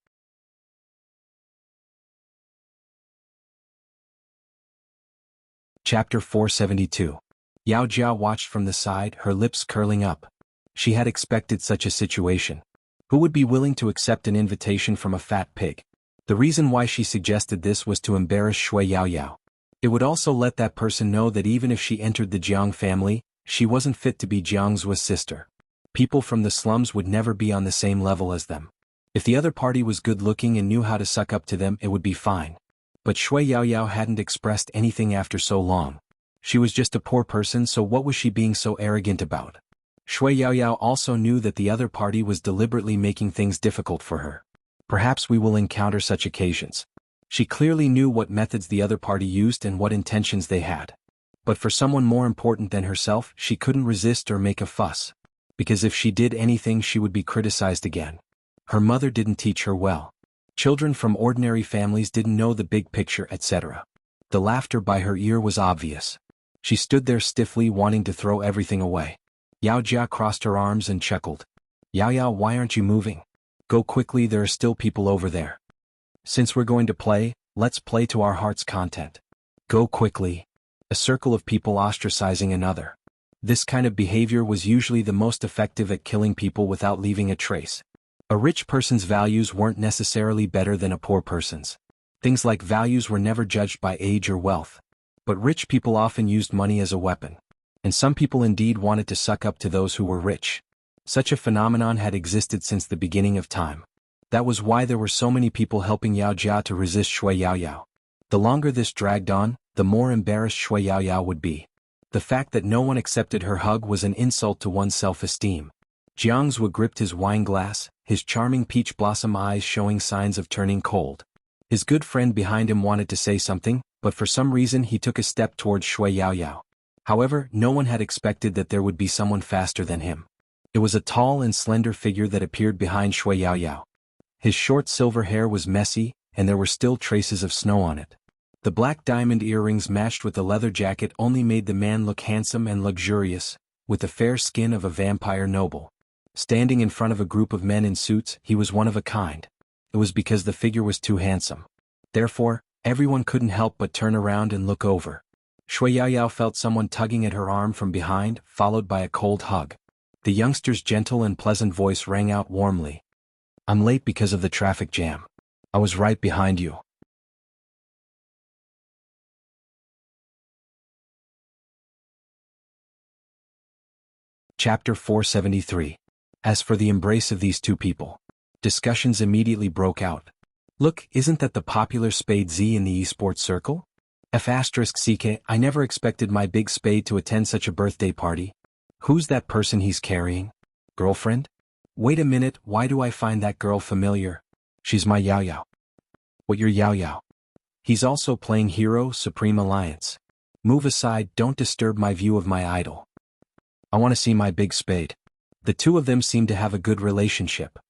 Chapter 472. Yao Jia watched from the side, her lips curling up. She had expected such a situation. Who would be willing to accept an invitation from a fat pig? The reason why she suggested this was to embarrass Shui Yao Yao. It would also let that person know that even if she entered the Jiang family, she wasn't fit to be Jiang Zhuo's sister. People from the slums would never be on the same level as them. If the other party was good-looking and knew how to suck up to them, it would be fine. But Shui Yao Yao hadn't expressed anything after so long. She was just a poor person, so what was she being so arrogant about? Shui Yao Yao also knew that the other party was deliberately making things difficult for her. Perhaps we will encounter such occasions. She clearly knew what methods the other party used and what intentions they had. But for someone more important than herself, she couldn't resist or make a fuss. Because if she did anything, she would be criticized again. Her mother didn't teach her well. Children from ordinary families didn't know the big picture, etc. The laughter by her ear was obvious. She stood there stiffly, wanting to throw everything away. Yao Jia crossed her arms and chuckled. Yao Yao, why aren't you moving? Go quickly, there are still people over there. Since we're going to play, let's play to our heart's content. Go quickly. A circle of people ostracizing another. This kind of behavior was usually the most effective at killing people without leaving a trace. A rich person's values weren't necessarily better than a poor person's. Things like values were never judged by age or wealth. But rich people often used money as a weapon. And some people indeed wanted to suck up to those who were rich. Such a phenomenon had existed since the beginning of time. That was why there were so many people helping Yao Jia to resist Shui Yao Yao. The longer this dragged on, the more embarrassed Shui Yao Yao would be. The fact that no one accepted her hug was an insult to one's self-esteem. Jiang Zhuo gripped his wine glass, his charming peach blossom eyes showing signs of turning cold. His good friend behind him wanted to say something, but for some reason he took a step towards Shui Yao Yao. However, no one had expected that there would be someone faster than him. It was a tall and slender figure that appeared behind Shui Yao Yao. His short silver hair was messy, and there were still traces of snow on it. The black diamond earrings matched with the leather jacket only made the man look handsome and luxurious, with the fair skin of a vampire noble. Standing in front of a group of men in suits, he was one of a kind. It was because the figure was too handsome. Therefore, everyone couldn't help but turn around and look over. Shui Yao Yao felt someone tugging at her arm from behind, followed by a cold hug. The youngster's gentle and pleasant voice rang out warmly. I'm late because of the traffic jam. I was right behind you. Chapter 473. As for the embrace of these two people, discussions immediately broke out. Look, isn't that the popular Spade Z in the esports circle? F***CK, I never expected my big Spade to attend such a birthday party. Who's that person he's carrying? Girlfriend? Wait a minute, why do I find that girl familiar? She's my Yao Yao. What, your Yao Yao? He's also playing hero, Supreme Alliance. Move aside, don't disturb my view of my idol. I want to see my big spade. The two of them seem to have a good relationship.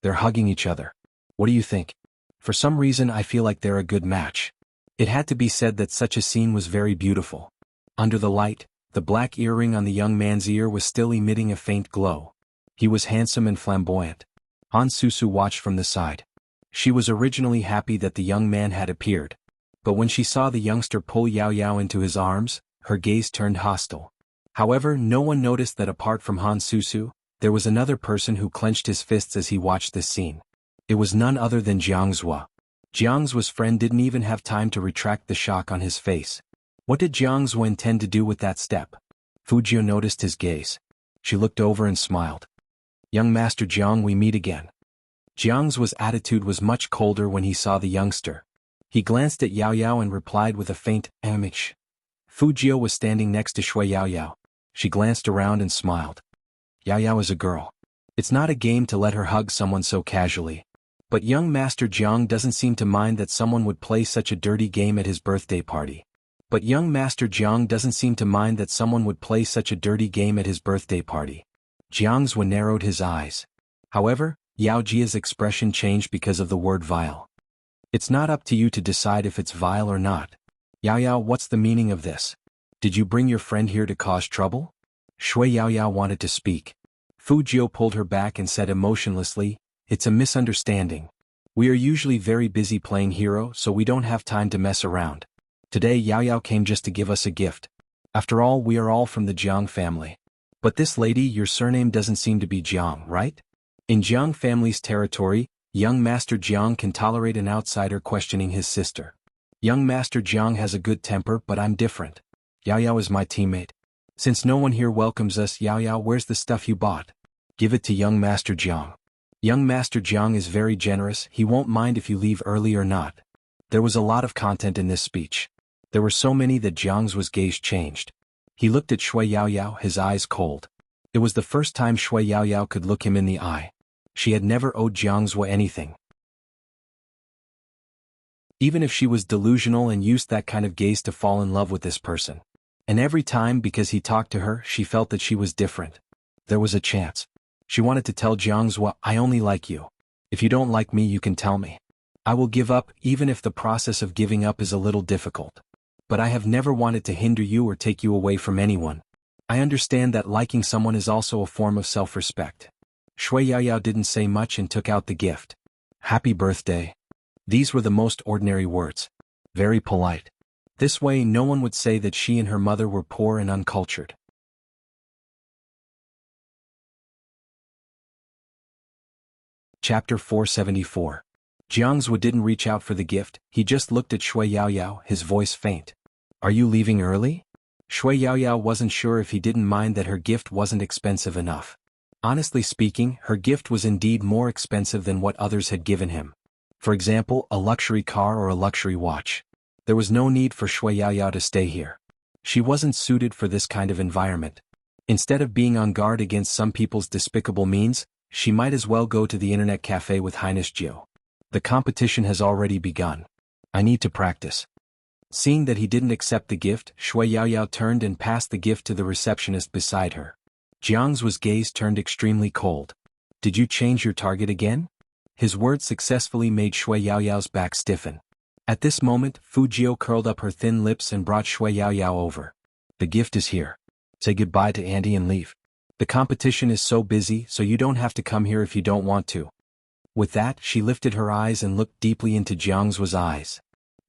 They're hugging each other. What do you think? For some reason I feel like they're a good match. It had to be said that such a scene was very beautiful. Under the light, the black earring on the young man's ear was still emitting a faint glow. He was handsome and flamboyant. Han Susu watched from the side. She was originally happy that the young man had appeared. But when she saw the youngster pull Yao Yao into his arms, her gaze turned hostile. However, no one noticed that apart from Han Susu, there was another person who clenched his fists as he watched this scene. It was none other than Jiang Zhua. Jiang Zhua's friend didn't even have time to retract the shock on his face. What did Jiang Zhua intend to do with that step? Fujio noticed his gaze. She looked over and smiled. Young Master Jiang, we meet again. Jiang Zhua's attitude was much colder when he saw the youngster. He glanced at Yao Yao and replied with a faint, enrich. Fujio was standing next to Shui Yao Yao. She glanced around and smiled. Yao Yao is a girl. It's not a game to let her hug someone so casually. But young Master Jiang doesn't seem to mind that someone would play such a dirty game at his birthday party. Jiang Zhua narrowed his eyes. However, Yao Jia's expression changed because of the word vile. It's not up to you to decide if it's vile or not. Yao Yao, what's the meaning of this? Did you bring your friend here to cause trouble? Shui Yao Yao wanted to speak. Fujio pulled her back and said emotionlessly, it's a misunderstanding. We are usually very busy playing hero, so we don't have time to mess around. Today Yao Yao came just to give us a gift. After all, we are all from the Jiang family. But this lady, your surname doesn't seem to be Jiang, right? In Jiang family's territory, young Master Jiang can tolerate an outsider questioning his sister. Young Master Jiang has a good temper, but I'm different. Yao Yao is my teammate. Since no one here welcomes us, Yao Yao, where's the stuff you bought? Give it to young Master Jiang. Young Master Jiang is very generous, he won't mind if you leave early or not. There was a lot of content in this speech. There were so many that Jiang Zhua's gaze changed. He looked at Shui Yao Yao, his eyes cold. It was the first time Shui Yao Yao could look him in the eye. She had never owed Jiang Zhua anything. Even if she was delusional and used that kind of gaze to fall in love with this person. And every time, because he talked to her, she felt that she was different. There was a chance. She wanted to tell Jiang Zhua, I only like you. If you don't like me, you can tell me. I will give up, even if the process of giving up is a little difficult. But I have never wanted to hinder you or take you away from anyone. I understand that liking someone is also a form of self-respect. Shui Yao Yao didn't say much and took out the gift. Happy birthday. These were the most ordinary words. Very polite. This way no one would say that she and her mother were poor and uncultured. Chapter 474. Jiang Zhua didn't reach out for the gift, he just looked at Shui Yao Yao, his voice faint. Are you leaving early? Shui Yao Yao wasn't sure if he didn't mind that her gift wasn't expensive enough. Honestly speaking, her gift was indeed more expensive than what others had given him. For example, a luxury car or a luxury watch. There was no need for Shui Yao Yao to stay here. She wasn't suited for this kind of environment. Instead of being on guard against some people's despicable means, she might as well go to the internet cafe with Highness Jiu. The competition has already begun. I need to practice. Seeing that he didn't accept the gift, Shui Yao Yao turned and passed the gift to the receptionist beside her. Jiang Zhua's gaze turned extremely cold. Did you change your target again? His words successfully made Shui Yao Yao's back stiffen. At this moment, Fujio curled up her thin lips and brought Shui Yao Yao over. The gift is here. Say goodbye to Andy and leave. The competition is so busy, so you don't have to come here if you don't want to. With that, she lifted her eyes and looked deeply into Jiang Zhua's eyes.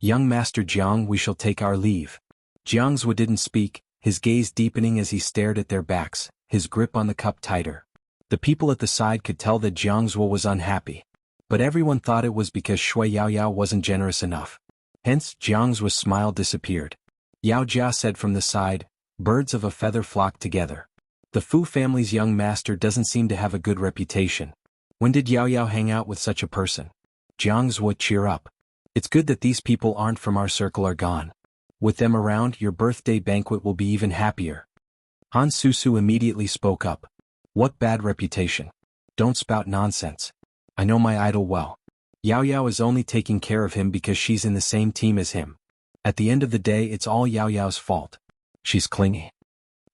Young Master Jiang, we shall take our leave. Jiang Zhua didn't speak, his gaze deepening as he stared at their backs, his grip on the cup tighter. The people at the side could tell that Jiang Zhua was unhappy. But everyone thought it was because Shui Yao Yao wasn't generous enough. Hence, Jiang Zhua's smile disappeared. Yao Jia said from the side, birds of a feather flock together. The Fu family's young master doesn't seem to have a good reputation. When did Yao Yao hang out with such a person? Jiang Zhua, cheer up. It's good that these people aren't from our circle are gone. With them around, your birthday banquet will be even happier. Han Susu immediately spoke up. What bad reputation? Don't spout nonsense. I know my idol well. Yao Yao is only taking care of him because she's in the same team as him. At the end of the day, it's all Yao Yao's fault. She's clingy.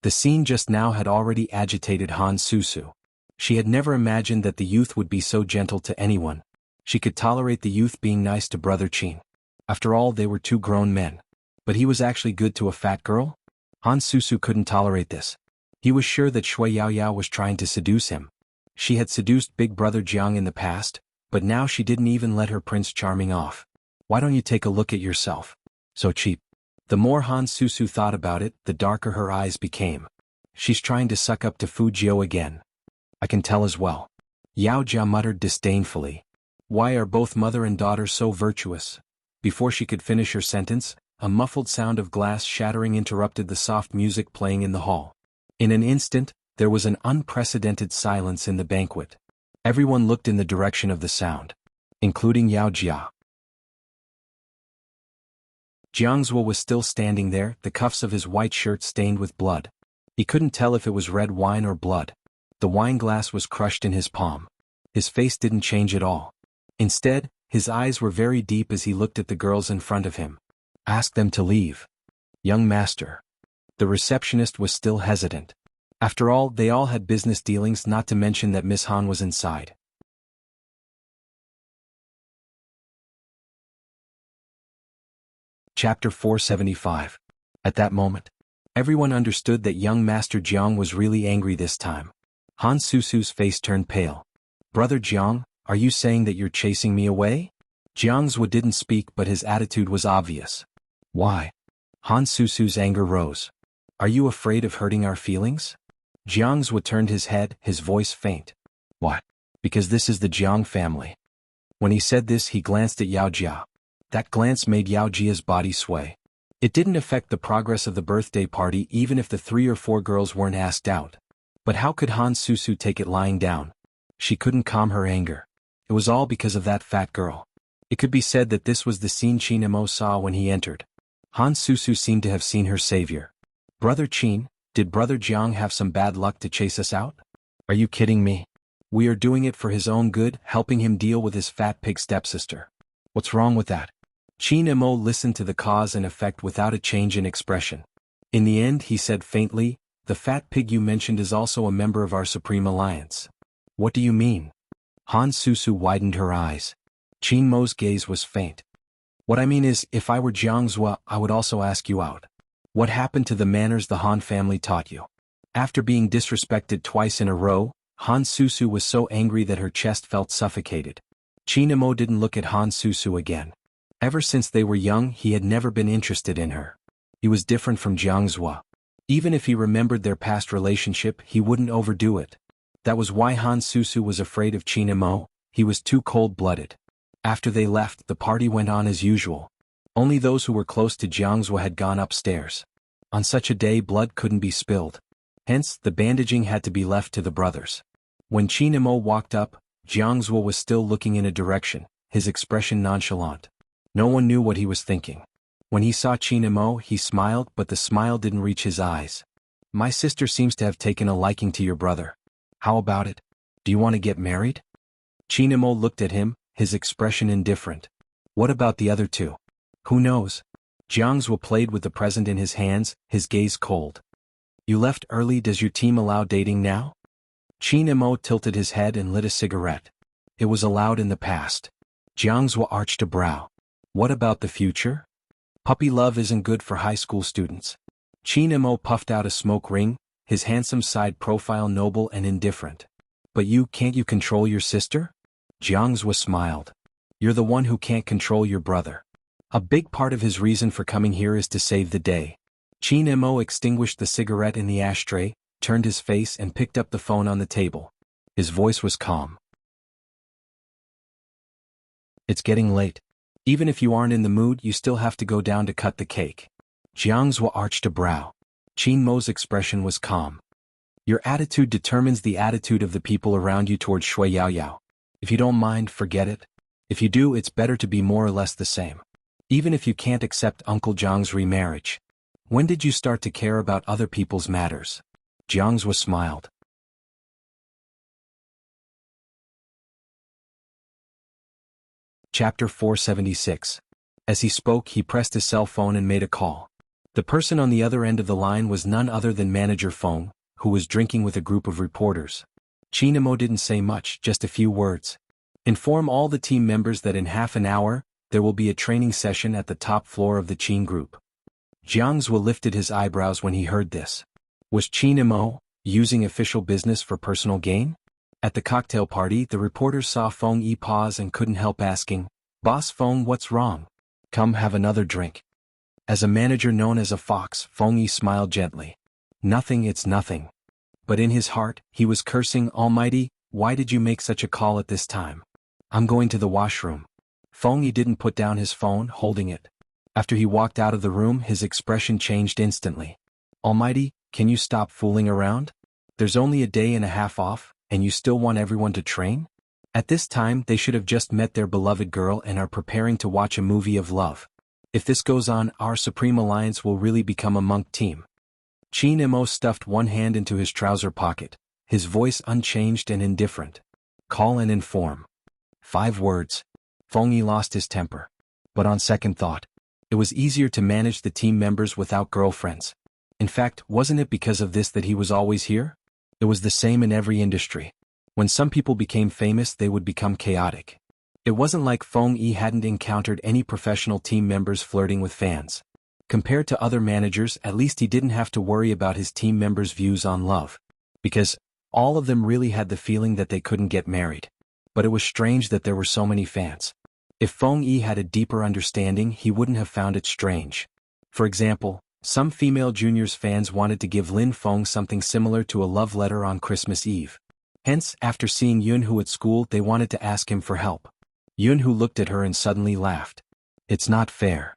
The scene just now had already agitated Han Susu. She had never imagined that the youth would be so gentle to anyone. She could tolerate the youth being nice to Brother Qin. After all, they were two grown men. But he was actually good to a fat girl? Han Susu couldn't tolerate this. He was sure that Shui Yao Yao was trying to seduce him. She had seduced Big Brother Jiang in the past, but now she didn't even let her Prince Charming off. Why don't you take a look at yourself? So cheap. The more Han Susu thought about it, the darker her eyes became. She's trying to suck up to Fu Jiao again. I can tell as well. Yao Jia muttered disdainfully. Why are both mother and daughter so virtuous? Before she could finish her sentence, a muffled sound of glass shattering interrupted the soft music playing in the hall. In an instant, there was an unprecedented silence in the banquet. Everyone looked in the direction of the sound, including Yao Jia. Jiang Zuo was still standing there, the cuffs of his white shirt stained with blood. He couldn't tell if it was red wine or blood. The wine glass was crushed in his palm. His face didn't change at all. Instead, his eyes were very deep as he looked at the girls in front of him. Ask them to leave. Young master. The receptionist was still hesitant. After all, they all had business dealings, not to mention that Miss Han was inside. Chapter 475. At that moment, everyone understood that young Master Jiang was really angry this time. Han Susu's face turned pale. Brother Jiang, are you saying that you're chasing me away? Jiang Zuo didn't speak, but his attitude was obvious. Why? Han Susu's anger rose. Are you afraid of hurting our feelings? Jiang Zuo turned his head, his voice faint. What? Because this is the Jiang family. When he said this, he glanced at Yao Jia. That glance made Yao Jia's body sway. It didn't affect the progress of the birthday party even if the 3 or 4 girls weren't asked out. But how could Han Susu take it lying down? She couldn't calm her anger. It was all because of that fat girl. It could be said that this was the scene Qin Mo saw when he entered. Han Susu seemed to have seen her savior. Brother Qin, did Brother Jiang have some bad luck to chase us out? Are you kidding me? We are doing it for his own good, helping him deal with his fat pig stepsister. What's wrong with that? Qin Mo listened to the cause and effect without a change in expression. In the end, he said faintly, the fat pig you mentioned is also a member of our Supreme Alliance. What do you mean? Han Susu widened her eyes. Qin Mo's gaze was faint. What I mean is, if I were Jiang Zuo, I would also ask you out. What happened to the manners the Han family taught you? After being disrespected twice in a row, Han Susu was so angry that her chest felt suffocated. Qin Mo didn't look at Han Susu again. Ever since they were young, he had never been interested in her. He was different from Jiang Zuo. Even if he remembered their past relationship, he wouldn't overdo it. That was why Han Susu was afraid of Qin Mo. He was too cold-blooded. After they left, the party went on as usual. Only those who were close to Jiang Zuo had gone upstairs. On such a day, blood couldn't be spilled. Hence, the bandaging had to be left to the brothers. When Qin Mo walked up, Jiang Zuo was still looking in a direction, his expression nonchalant. No one knew what he was thinking. When he saw Qin Mo, he smiled, but the smile didn't reach his eyes. My sister seems to have taken a liking to your brother. How about it? Do you want to get married? Qin Mo looked at him, his expression indifferent. What about the other two? Who knows? Jiang Zuo played with the present in his hands, his gaze cold. You left early, does your team allow dating now? Qin Mo tilted his head and lit a cigarette. It was allowed in the past. Jiang Zuo arched a brow. What about the future? Puppy love isn't good for high school students. Qin Mo puffed out a smoke ring, his handsome side profile noble and indifferent. But can't you control your sister? Jiang Zuo smiled. You're the one who can't control your brother. A big part of his reason for coming here is to save the day. Qin Mo extinguished the cigarette in the ashtray, turned his face and picked up the phone on the table. His voice was calm. It's getting late. Even if you aren't in the mood, you still have to go down to cut the cake. Jiang Zuo arched a brow. Qin Mo's expression was calm. Your attitude determines the attitude of the people around you towards Shui Yao Yao. If you don't mind, forget it. If you do, it's better to be more or less the same. Even if you can't accept Uncle Zhang's remarriage. When did you start to care about other people's matters? Jiang Zuo smiled. Chapter 476. As he spoke, he pressed his cell phone and made a call. The person on the other end of the line was none other than Manager Feng, who was drinking with a group of reporters. Chinamo didn't say much, just a few words. Inform all the team members that in half an hour, there will be a training session at the top floor of the Qin group. Jiang Zhuo lifted his eyebrows when he heard this. Was Chinamo using official business for personal gain? At the cocktail party, the reporters saw Feng Yi pause and couldn't help asking, "Boss Feng, what's wrong? Come have another drink." As a manager known as a fox, Feng Yi smiled gently. "Nothing, it's nothing." But in his heart, he was cursing, "Almighty, why did you make such a call at this time? I'm going to the washroom." Feng Yi didn't put down his phone, holding it. After he walked out of the room, his expression changed instantly. "Almighty, can you stop fooling around? There's only a day and a half off, and you still want everyone to train? At this time, they should have just met their beloved girl and are preparing to watch a movie of love. If this goes on, our Supreme Alliance will really become a monk team." Qin Mo stuffed one hand into his trouser pocket, his voice unchanged and indifferent. "Call and inform." 5 words. Feng Yi lost his temper. But on second thought, it was easier to manage the team members without girlfriends. In fact, wasn't it because of this that he was always here? It was the same in every industry. When some people became famous, they would become chaotic. It wasn't like Feng Yi hadn't encountered any professional team members flirting with fans. Compared to other managers, at least he didn't have to worry about his team members' views on love. Because all of them really had the feeling that they couldn't get married. But it was strange that there were so many fans. If Feng Yi had a deeper understanding, he wouldn't have found it strange. For example, some female juniors fans wanted to give Lin Feng something similar to a love letter on Christmas Eve. Hence, after seeing Yunhu at school, they wanted to ask him for help. Yunhu looked at her and suddenly laughed. "It's not fair."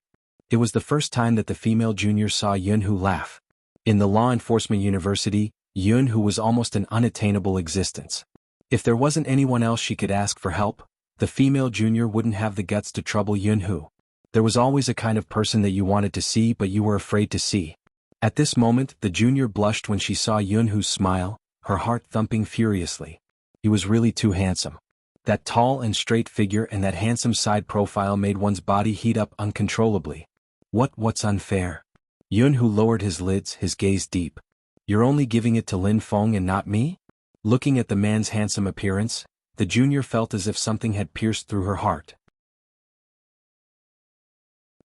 It was the first time that the female juniors saw Yunhu laugh. In the law enforcement university, Yunhu was almost an unattainable existence. If there wasn't anyone else she could ask for help, the female junior wouldn't have the guts to trouble Yunhu. There was always a kind of person that you wanted to see but you were afraid to see. At this moment, the junior blushed when she saw Yunhu's smile, her heart thumping furiously. He was really too handsome. That tall and straight figure and that handsome side profile made one's body heat up uncontrollably. What's unfair? Yunhu lowered his lids, his gaze deep. "You're only giving it to Lin Feng and not me?" Looking at the man's handsome appearance, the junior felt as if something had pierced through her heart.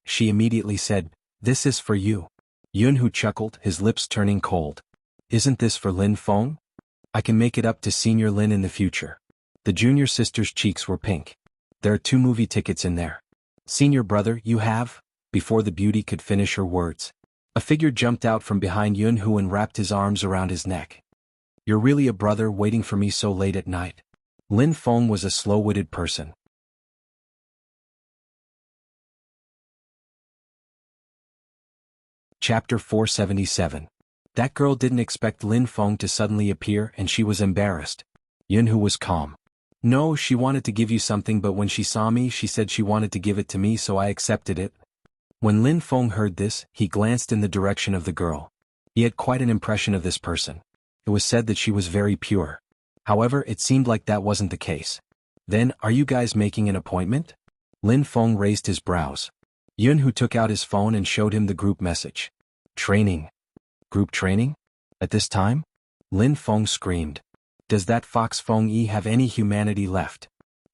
She immediately said, "This is for you." Yunhu chuckled, his lips turning cold. "Isn't this for Lin Feng? I can make it up to Senior Lin in the future." The junior sister's cheeks were pink. "There are 2 movie tickets in there." "Senior brother, you have?" Before the beauty could finish her words, a figure jumped out from behind Yunhu and wrapped his arms around his neck. "You're really a brother waiting for me so late at night?" Lin Feng was a slow-witted person. Chapter 477. That girl didn't expect Lin Feng to suddenly appear and she was embarrassed. Yunhu was calm. "No, she wanted to give you something but when she saw me she said she wanted to give it to me so I accepted it." When Lin Feng heard this, he glanced in the direction of the girl. He had quite an impression of this person. It was said that she was very pure. However, it seemed like that wasn't the case. "Then, are you guys making an appointment?" Lin Feng raised his brows. Yunhu took out his phone and showed him the group message. "Training? Group training? At this time?" Lin Feng screamed. Does that fox Feng Yi have any humanity left?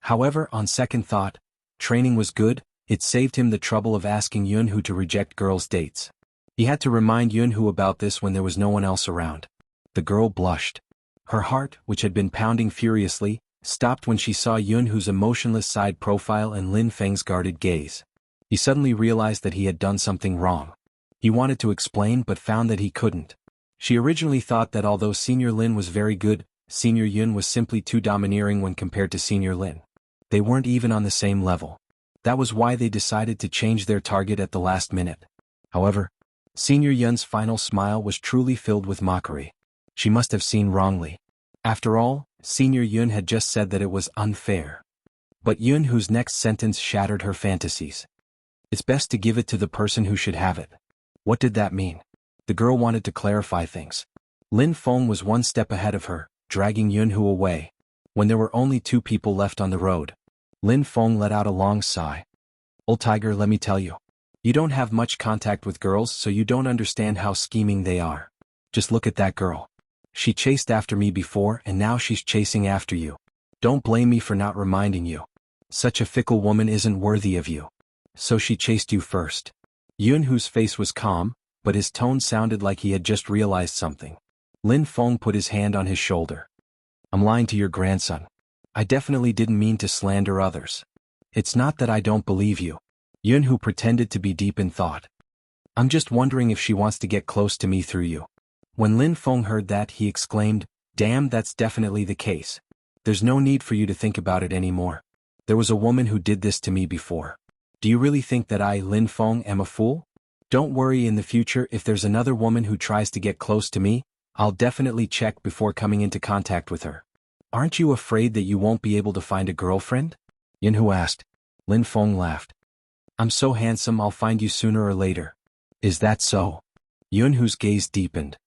However, on second thought, training was good. It saved him the trouble of asking Yunhu to reject girls' dates. He had to remind Yunhu about this when there was no one else around. The girl blushed. Her heart, which had been pounding furiously, stopped when she saw Yunhu's emotionless side profile and Lin Feng's guarded gaze. He suddenly realized that he had done something wrong. He wanted to explain but found that he couldn't. She originally thought that although Senior Lin was very good, Senior Yun was simply too domineering when compared to Senior Lin. They weren't even on the same level. That was why they decided to change their target at the last minute. However, Senior Yun's final smile was truly filled with mockery. She must have seen wrongly. After all, Senior Yun had just said that it was unfair. But Yunhu's next sentence shattered her fantasies. It's best to give it to the person who should have it. What did that mean? The girl wanted to clarify things. Lin Feng was one step ahead of her, dragging Yunhu away. When there were only 2 people left on the road, Lin Feng let out a long sigh. Old tiger, let me tell you. You don't have much contact with girls, so you don't understand how scheming they are. Just look at that girl. She chased after me before and now she's chasing after you. Don't blame me for not reminding you. Such a fickle woman isn't worthy of you. So she chased you first. Yun, whose face was calm, but his tone sounded like he had just realized something. Lin Feng put his hand on his shoulder. I'm lying to your grandson. I definitely didn't mean to slander others. It's not that I don't believe you. Yun, who pretended to be deep in thought. I'm just wondering if she wants to get close to me through you. When Lin Feng heard that, he exclaimed, damn, that's definitely the case. There's no need for you to think about it anymore. There was a woman who did this to me before. Do you really think that I, Lin Feng, am a fool? Don't worry, in the future if there's another woman who tries to get close to me, I'll definitely check before coming into contact with her. Aren't you afraid that you won't be able to find a girlfriend? Yin Hu asked. Lin Feng laughed. I'm so handsome I'll find you sooner or later. Is that so? Yun Hu's gaze deepened.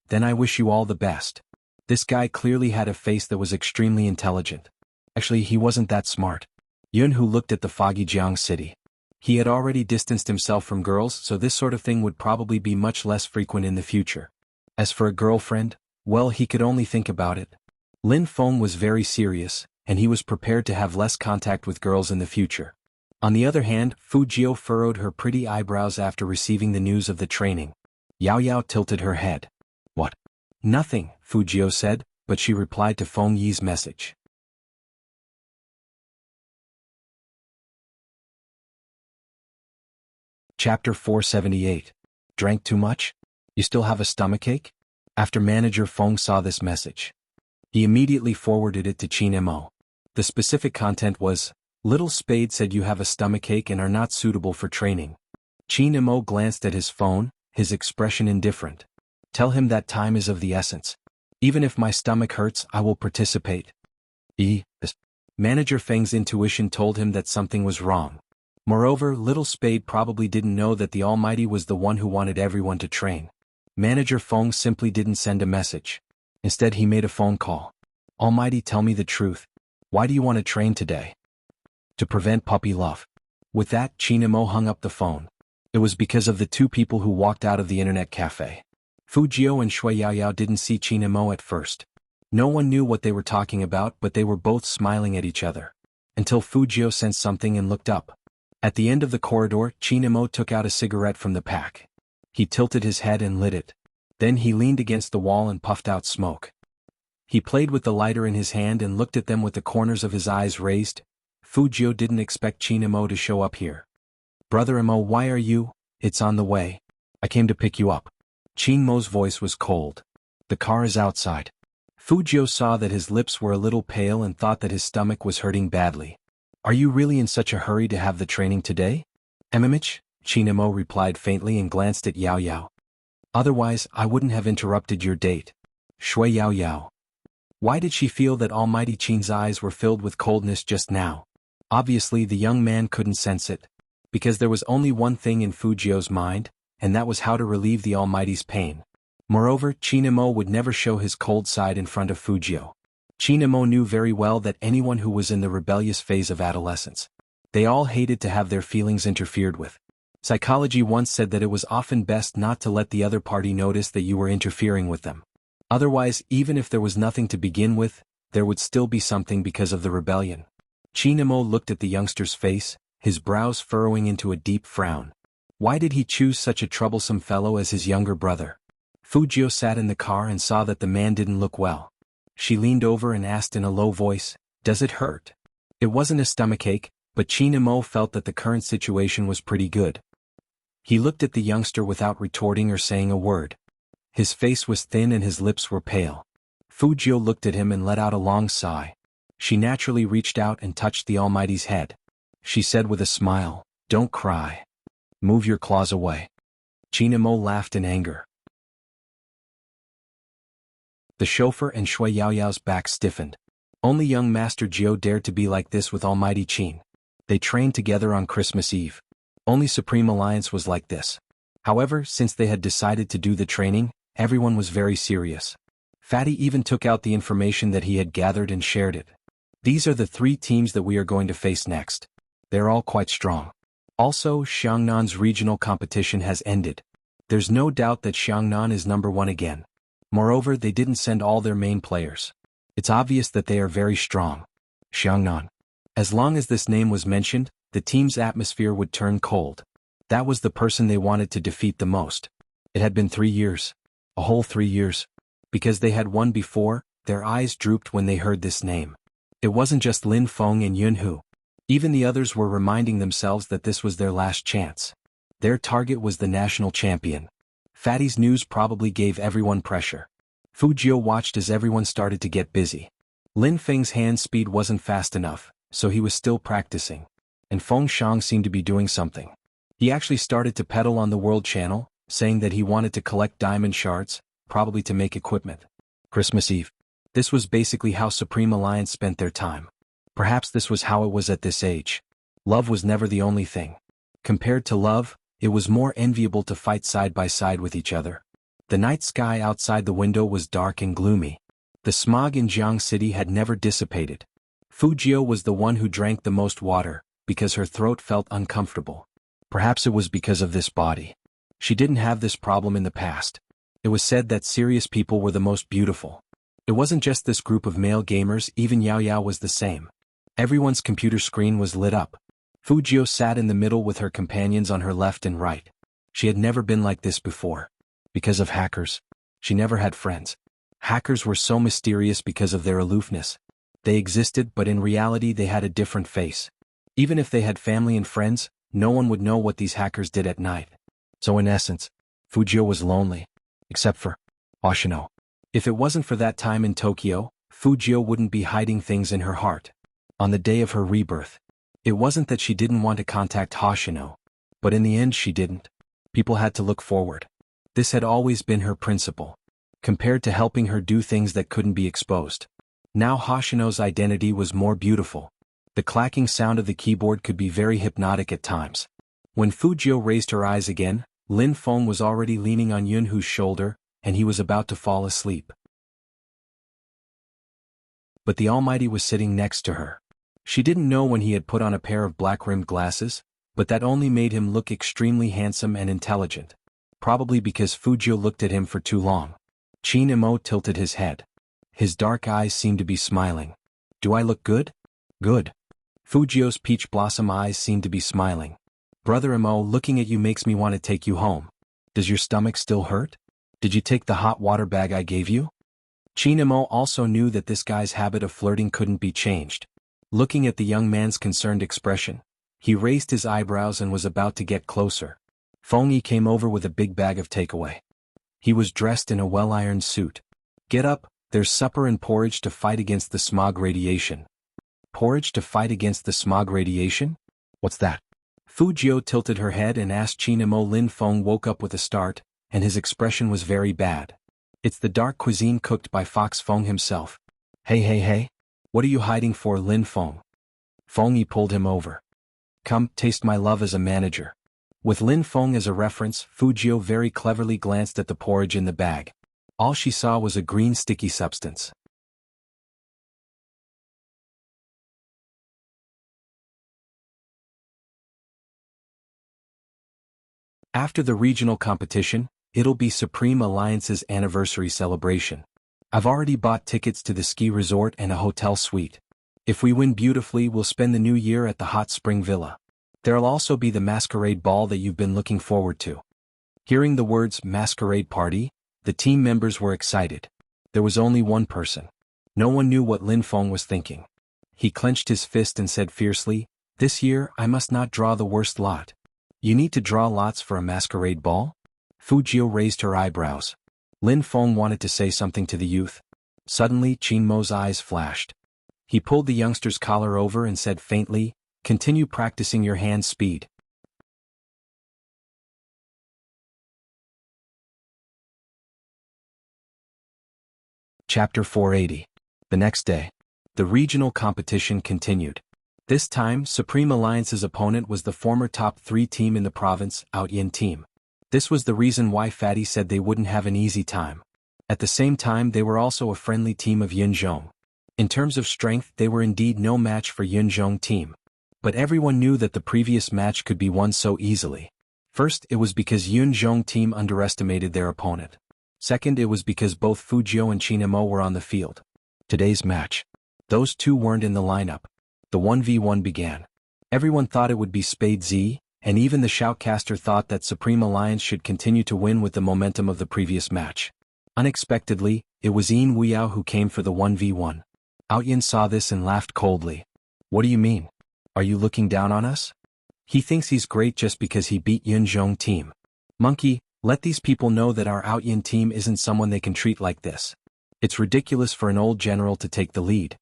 Then I wish you all the best. This guy clearly had a face that was extremely intelligent. Actually, he wasn't that smart. Yun Hu looked at the foggy Jiang city. He had already distanced himself from girls, so this sort of thing would probably be much less frequent in the future. As for a girlfriend, well, he could only think about it. Lin Feng was very serious, and he was prepared to have less contact with girls in the future. On the other hand, Fu Jiao furrowed her pretty eyebrows after receiving the news of the training. Yao Yao tilted her head. What? Nothing, Fu Jiao said, but she replied to Feng Yi's message. Chapter 478. Drank too much? You still have a stomachache? After Manager Feng saw this message, he immediately forwarded it to Qin Mo. The specific content was, Little Spade said you have a stomachache and are not suitable for training. Qin Mo glanced at his phone, his expression indifferent. Tell him that time is of the essence. Even if my stomach hurts, I will participate. Manager Feng's intuition told him that something was wrong. Moreover, Little Spade probably didn't know that the Almighty was the one who wanted everyone to train. Manager Feng simply didn't send a message. Instead, he made a phone call. Almighty, tell me the truth. Why do you want to train today? To prevent puppy love. With that, Qin Mo hung up the phone. It was because of the two people who walked out of the internet cafe. Fu Jiao and Shui Yaoyao didn't see Qin Mo at first. No one knew what they were talking about, but they were both smiling at each other. Until Fu Jiao sensed something and looked up. At the end of the corridor, Qin Mo took out a cigarette from the pack. He tilted his head and lit it. Then he leaned against the wall and puffed out smoke. He played with the lighter in his hand and looked at them with the corners of his eyes raised. Fu Jiao didn't expect Qin Mo to show up here. Brother Mo, why are you? It's on the way. I came to pick you up. Qin Mo's voice was cold. The car is outside. Fu Jiao saw that his lips were a little pale and thought that his stomach was hurting badly. Are you really in such a hurry to have the training today? Emimich? Qin Mo replied faintly and glanced at Yao Yao. Otherwise, I wouldn't have interrupted your date. Shui Yao Yao. Why did she feel that Almighty Qin's eyes were filled with coldness just now? Obviously, the young man couldn't sense it. Because there was only one thing in Fu Jiao's mind, and that was how to relieve the Almighty's pain. Moreover, Qin Mo would never show his cold side in front of Fu Jiao. Qin Mo knew very well that anyone who was in the rebellious phase of adolescence, they all hated to have their feelings interfered with. Psychology once said that it was often best not to let the other party notice that you were interfering with them. Otherwise, even if there was nothing to begin with, there would still be something because of the rebellion. Qin Mo looked at the youngster's face, his brows furrowing into a deep frown. Why did he choose such a troublesome fellow as his younger brother? Fu Jiao sat in the car and saw that the man didn't look well. She leaned over and asked in a low voice, Does it hurt? It wasn't a stomachache, but Qin Mo felt that the current situation was pretty good. He looked at the youngster without retorting or saying a word. His face was thin and his lips were pale. Fu Jiao looked at him and let out a long sigh. She naturally reached out and touched the Almighty's head. She said with a smile, Don't cry. Move your claws away. Qin Mo laughed in anger. The chauffeur and Shui Yaoyao's back stiffened. Only young Master Jiao dared to be like this with Almighty Qin. They trained together on Christmas Eve. Only Supreme Alliance was like this. However, since they had decided to do the training, everyone was very serious. Fatty even took out the information that he had gathered and shared it. These are the 3 teams that we are going to face next. They're all quite strong. Also, Xiangnan's regional competition has ended. There's no doubt that Xiangnan is number 1 again. Moreover, they didn't send all their main players. It's obvious that they are very strong. Xiangnan. As long as this name was mentioned, the team's atmosphere would turn cold. That was the person they wanted to defeat the most. It had been 3 years. A whole 3 years. Because they had won before, their eyes drooped when they heard this name. It wasn't just Lin Feng and Yunhu. Even the others were reminding themselves that this was their last chance. Their target was the national champion. Fatty's news probably gave everyone pressure. Fu Jiu watched as everyone started to get busy. Lin Feng's hand speed wasn't fast enough, so he was still practicing. And Feng Shang seemed to be doing something. He actually started to pedal on the World Channel, saying that he wanted to collect diamond shards, probably to make equipment. Christmas Eve. This was basically how Supreme Alliance spent their time. Perhaps this was how it was at this age. Love was never the only thing. Compared to love, it was more enviable to fight side by side with each other. The night sky outside the window was dark and gloomy. The smog in Jiang City had never dissipated. Fu Jiu was the one who drank the most water, because her throat felt uncomfortable. Perhaps it was because of this body. She didn't have this problem in the past. It was said that serious people were the most beautiful. It wasn't just this group of male gamers, even Yao Yao was the same. Everyone's computer screen was lit up. Fu Jiu sat in the middle with her companions on her left and right. She had never been like this before. Because of hackers. She never had friends. Hackers were so mysterious because of their aloofness. They existed, but in reality they had a different face. Even if they had family and friends, no one would know what these hackers did at night. So in essence, Fu Jiu was lonely. Except for Hoshino. If it wasn't for that time in Tokyo, Fu Jiu wouldn't be hiding things in her heart. On the day of her rebirth. It wasn't that she didn't want to contact Hoshino. But in the end she didn't. People had to look forward. This had always been her principle. Compared to helping her do things that couldn't be exposed. Now Hoshino's identity was more beautiful. The clacking sound of the keyboard could be very hypnotic at times. When Fu Jiu raised her eyes again, Lin Feng was already leaning on Yunhu's shoulder, and he was about to fall asleep. But the Almighty was sitting next to her. She didn't know when he had put on a pair of black-rimmed glasses, but that only made him look extremely handsome and intelligent. Probably because Fu Jiu looked at him for too long. Qin Imo tilted his head. His dark eyes seemed to be smiling. Do I look good? Good. Fu Jiu's peach blossom eyes seemed to be smiling. Brother Imo, looking at you makes me want to take you home. Does your stomach still hurt? Did you take the hot water bag I gave you? Qin Imo also knew that this guy's habit of flirting couldn't be changed. Looking at the young man's concerned expression, he raised his eyebrows and was about to get closer. Feng Yi came over with a big bag of takeaway. He was dressed in a well-ironed suit. Get up, there's supper and porridge to fight against the smog radiation. Porridge to fight against the smog radiation? What's that? Fu Jiu tilted her head and asked Qin Imo. Lin Feng woke up with a start, and his expression was very bad. It's the dark cuisine cooked by Fox Feng himself. Hey. What are you hiding for, Lin Feng? Feng Yi pulled him over. Come, taste my love as a manager. With Lin Feng as a reference, Fu Jiu very cleverly glanced at the porridge in the bag. All she saw was a green sticky substance. After the regional competition, it'll be Supreme Alliance's anniversary celebration. I've already bought tickets to the ski resort and a hotel suite. If we win beautifully, we'll spend the new year at the hot spring villa. There'll also be the masquerade ball that you've been looking forward to. Hearing the words masquerade party, the team members were excited. There was only one person. No one knew what Lin Feng was thinking. He clenched his fist and said fiercely, "This year I must not draw the worst lot." You need to draw lots for a masquerade ball? Fu Jiu raised her eyebrows. Lin Feng wanted to say something to the youth. Suddenly Qin Mo's eyes flashed. He pulled the youngster's collar over and said faintly, "Continue practicing your hand speed." Chapter 480. The next day. The regional competition continued. This time, Supreme Alliance's opponent was the former top 3 team in the province, Outyin team. This was the reason why Fatty said they wouldn't have an easy time. At the same time, they were also a friendly team of Yinzhong. In terms of strength, they were indeed no match for Yunzhong team. But everyone knew that the previous match could be won so easily. First, it was because Yunzhong team underestimated their opponent. Second, it was because both Fujio and Chinamo were on the field. Today's match. Those two weren't in the lineup. The 1v1 began. Everyone thought it would be Spade Z, and even the shoutcaster thought that Supreme Alliance should continue to win with the momentum of the previous match. Unexpectedly, it was Yin Weiyao who came for the 1v1. Outyin saw this and laughed coldly. What do you mean? Are you looking down on us? He thinks he's great just because he beat Yunzhong team. Monkey, let these people know that our Outyin team isn't someone they can treat like this. It's ridiculous for an old general to take the lead.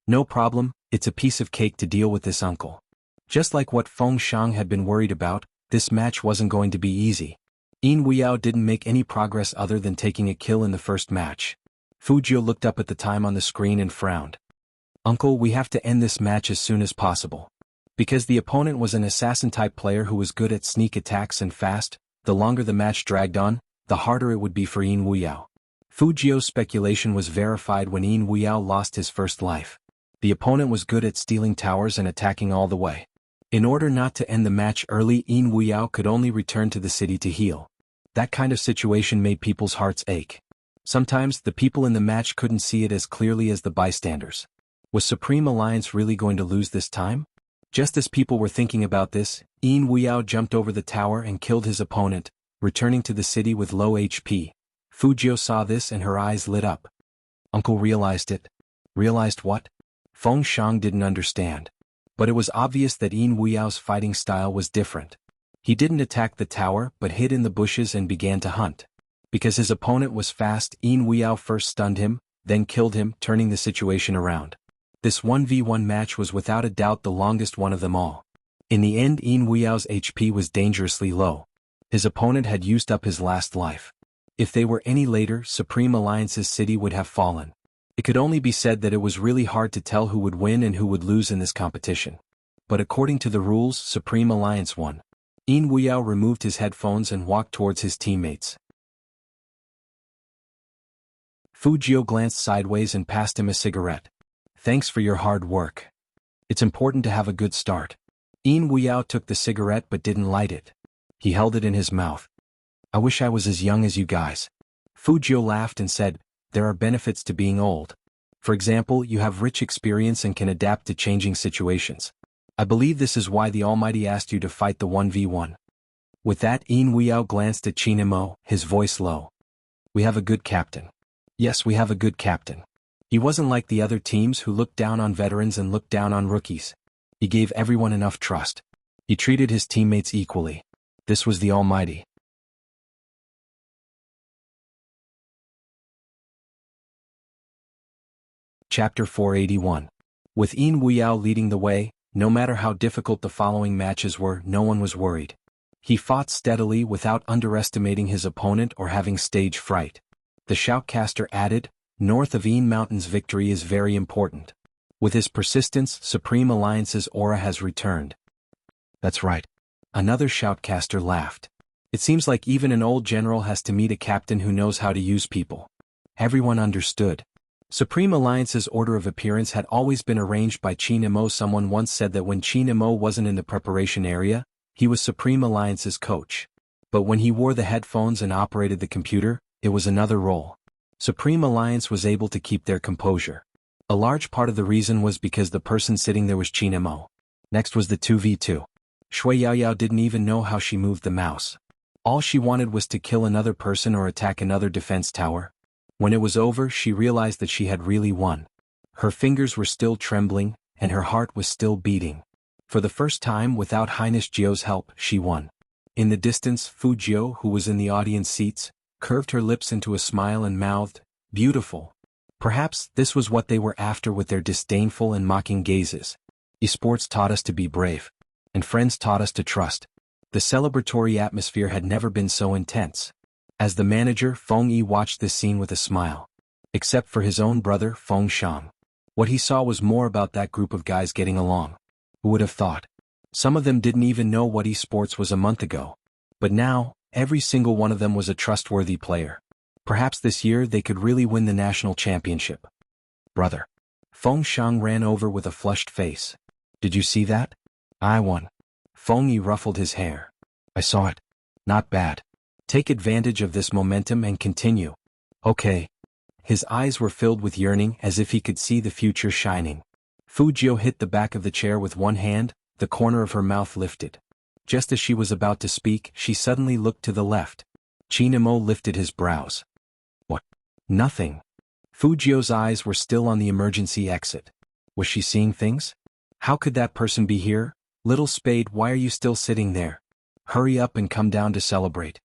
No problem, it's a piece of cake to deal with this uncle. Just like what Feng Shang had been worried about, this match wasn't going to be easy. Yin Weiyao didn't make any progress other than taking a kill in the first match. Fujio looked up at the time on the screen and frowned. Uncle, we have to end this match as soon as possible. Because the opponent was an assassin-type player who was good at sneak attacks and fast, the longer the match dragged on, the harder it would be for Yin Weiyao. Fujio's speculation was verified when Yin Weiyao lost his first life. The opponent was good at stealing towers and attacking all the way. In order not to end the match early, Yin Weiyao could only return to the city to heal. That kind of situation made people's hearts ache. Sometimes, the people in the match couldn't see it as clearly as the bystanders. Was Supreme Alliance really going to lose this time? Just as people were thinking about this, Yin Weiyao jumped over the tower and killed his opponent, returning to the city with low HP. Fujio saw this and her eyes lit up. Uncle realized it. Realized what? Feng Shang didn't understand. But it was obvious that Yin Weyao's fighting style was different. He didn't attack the tower but hid in the bushes and began to hunt. Because his opponent was fast, Yin Weiyao first stunned him, then killed him, turning the situation around. This 1v1 match was without a doubt the longest one of them all. In the end, Yin Weyao's HP was dangerously low. His opponent had used up his last life. If they were any later, Supreme Alliance's city would have fallen. It could only be said that it was really hard to tell who would win and who would lose in this competition. But according to the rules, Supreme Alliance won. Yin Weiyao removed his headphones and walked towards his teammates. Fujio glanced sideways and passed him a cigarette. Thanks for your hard work. It's important to have a good start. Yin Weiyao took the cigarette but didn't light it. He held it in his mouth. I wish I was as young as you guys. Fujio laughed and said, there are benefits to being old. For example, you have rich experience and can adapt to changing situations. I believe this is why the Almighty asked you to fight the 1v1. With that, Yin Weiyao glanced at Chinamo, his voice low. We have a good captain. Yes, we have a good captain. He wasn't like the other teams who looked down on veterans and looked down on rookies. He gave everyone enough trust. He treated his teammates equally. This was the Almighty. Chapter 481. With Yin Weiyao leading the way, no matter how difficult the following matches were, no one was worried. He fought steadily without underestimating his opponent or having stage fright. The shoutcaster added, north of Yin Mountain's victory is very important. With his persistence, Supreme Alliance's aura has returned. That's right. Another shoutcaster laughed. It seems like even an old general has to meet a captain who knows how to use people. Everyone understood. Supreme Alliance's order of appearance had always been arranged by Chinamo. Someone once said that when Chinamo wasn't in the preparation area, he was Supreme Alliance's coach. But when he wore the headphones and operated the computer, it was another role. Supreme Alliance was able to keep their composure. A large part of the reason was because the person sitting there was Chinamo. Next was the 2v2. Shui Yaoyao didn't even know how she moved the mouse. All she wanted was to kill another person or attack another defense tower. When it was over, she realized that she had really won. Her fingers were still trembling, and her heart was still beating. For the first time, without Highness Jio's help, she won. In the distance, Fujio, who was in the audience seats, curved her lips into a smile and mouthed, "Beautiful." Perhaps this was what they were after with their disdainful and mocking gazes. Esports taught us to be brave. And friends taught us to trust. The celebratory atmosphere had never been so intense. As the manager, Feng Yi watched this scene with a smile. Except for his own brother, Feng Shang. What he saw was more about that group of guys getting along. Who would have thought? Some of them didn't even know what esports was a month ago. But now, every single one of them was a trustworthy player. Perhaps this year they could really win the national championship. Brother. Feng Shang ran over with a flushed face. Did you see that? I won. Feng Yi ruffled his hair. I saw it. Not bad. Take advantage of this momentum and continue. Okay. His eyes were filled with yearning as if he could see the future shining. Fujio hit the back of the chair with one hand, the corner of her mouth lifted. Just as she was about to speak, she suddenly looked to the left. Chinamo lifted his brows. What? Nothing. Fujio's eyes were still on the emergency exit. Was she seeing things? How could that person be here? Little Spade, why are you still sitting there? Hurry up and come down to celebrate.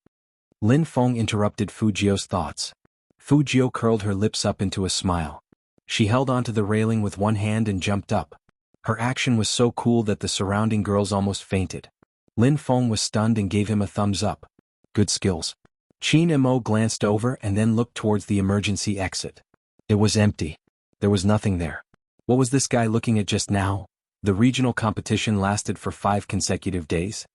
Lin Feng interrupted Fujio's thoughts. Fujio curled her lips up into a smile. She held onto the railing with one hand and jumped up. Her action was so cool that the surrounding girls almost fainted. Lin Feng was stunned and gave him a thumbs up. Good skills. Qin Mo glanced over and then looked towards the emergency exit. It was empty. There was nothing there. What was this guy looking at just now? The regional competition lasted for 5 consecutive days.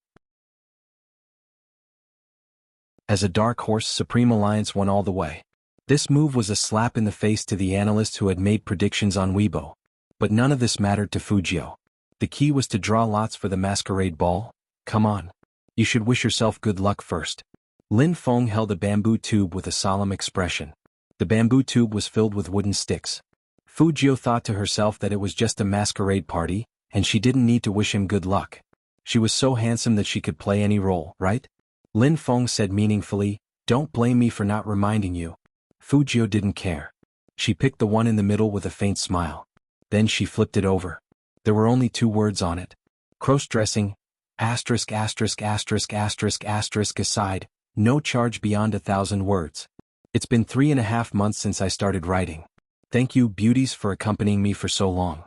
As a dark horse, Supreme Alliance won all the way. This move was a slap in the face to the analysts who had made predictions on Weibo. But none of this mattered to Fujio. The key was to draw lots for the masquerade ball. Come on. You should wish yourself good luck first. Lin Feng held a bamboo tube with a solemn expression. The bamboo tube was filled with wooden sticks. Fujio thought to herself that it was just a masquerade party, and she didn't need to wish him good luck. She was so handsome that she could play any role, right? Lin Feng said meaningfully, don't blame me for not reminding you. Fujio didn't care. She picked the one in the middle with a faint smile. Then she flipped it over. There were only 2 words on it. Cross-dressing, asterisk asterisk asterisk asterisk asterisk aside, no charge beyond 1,000 words. It's been 3.5 months since I started writing. Thank you, beauties, for accompanying me for so long.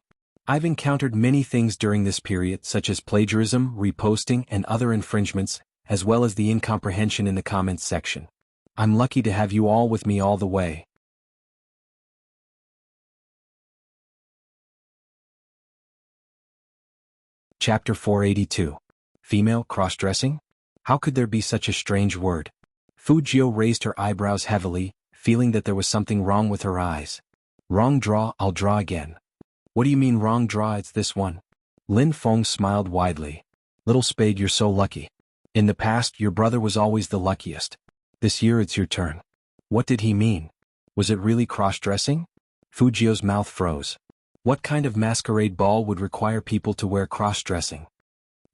I've encountered many things during this period, such as plagiarism, reposting, and other infringements, as well as the incomprehension in the comments section. I'm lucky to have you all with me all the way. Chapter 482. Female cross-dressing? How could there be such a strange word? Fujio raised her eyebrows heavily, feeling that there was something wrong with her eyes. Wrong draw, I'll draw again. What do you mean wrong draw? It's this one. Lin Feng smiled widely. Little Spade, you're so lucky. In the past, your brother was always the luckiest. This year it's your turn. What did he mean? Was it really cross-dressing? Fujio's mouth froze. What kind of masquerade ball would require people to wear cross-dressing?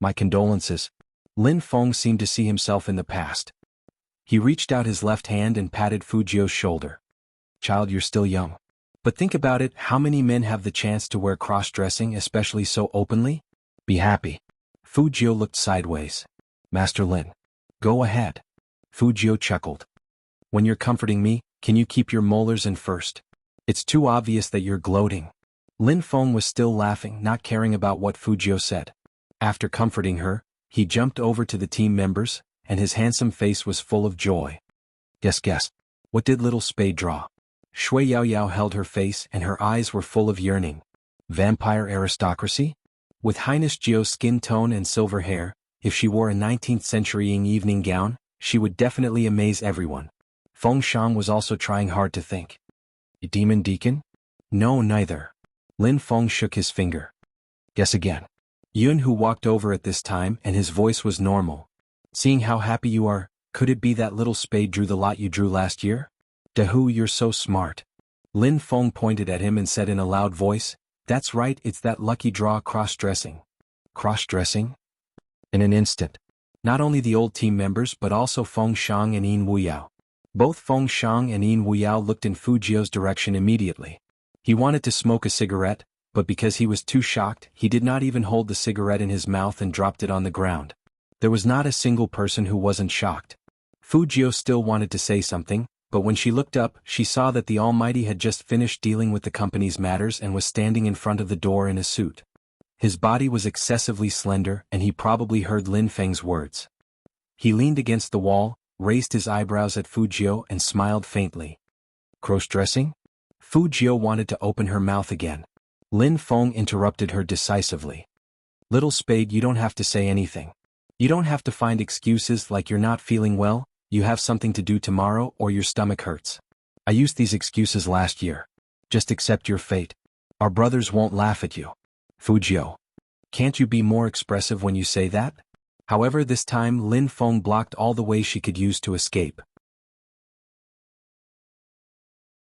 My condolences. Lin Feng seemed to see himself in the past. He reached out his left hand and patted Fujio's shoulder. Child, you're still young. But think about it, how many men have the chance to wear cross-dressing, especially so openly? Be happy. Fujio looked sideways. Master Lin. Go ahead. Fujio chuckled. When you're comforting me, can you keep your molars in first? It's too obvious that you're gloating. Lin Feng was still laughing, not caring about what Fujio said. After comforting her, he jumped over to the team members, and his handsome face was full of joy. Guess. What did Little Spade draw? Shui Yaoyao held her face and her eyes were full of yearning. Vampire aristocracy? With Highness Jio's skin tone and silver hair, if she wore a 19th century evening gown, she would definitely amaze everyone. Feng Shang was also trying hard to think. A demon deacon? No, neither. Lin Feng shook his finger. Guess again. Yun Hu walked over at this time and his voice was normal. Seeing how happy you are, could it be that Little Spade drew the lot you drew last year? Dahu, you're so smart. Lin Feng pointed at him and said in a loud voice, that's right, it's that lucky draw cross-dressing. Cross-dressing? In an instant. Not only the old team members but also Feng Shang and Yin Wuyao. Both Feng Shang and Yin Wuyao looked in Fujio's direction immediately. He wanted to smoke a cigarette, but because he was too shocked, he did not even hold the cigarette in his mouth and dropped it on the ground. There was not a single person who wasn't shocked. Fujio still wanted to say something, but when she looked up, she saw that the Almighty had just finished dealing with the company's matters and was standing in front of the door in a suit. His body was excessively slender and he probably heard Lin Feng's words. He leaned against the wall, raised his eyebrows at Fujio and smiled faintly. Cross-dressing? Fujio wanted to open her mouth again. Lin Feng interrupted her decisively. Little Spade, you don't have to say anything. You don't have to find excuses like you're not feeling well, you have something to do tomorrow or your stomach hurts. I used these excuses last year. Just accept your fate. Our brothers won't laugh at you. Fujio. Can't you be more expressive when you say that? However, this time Lin Feng blocked all the ways she could use to escape.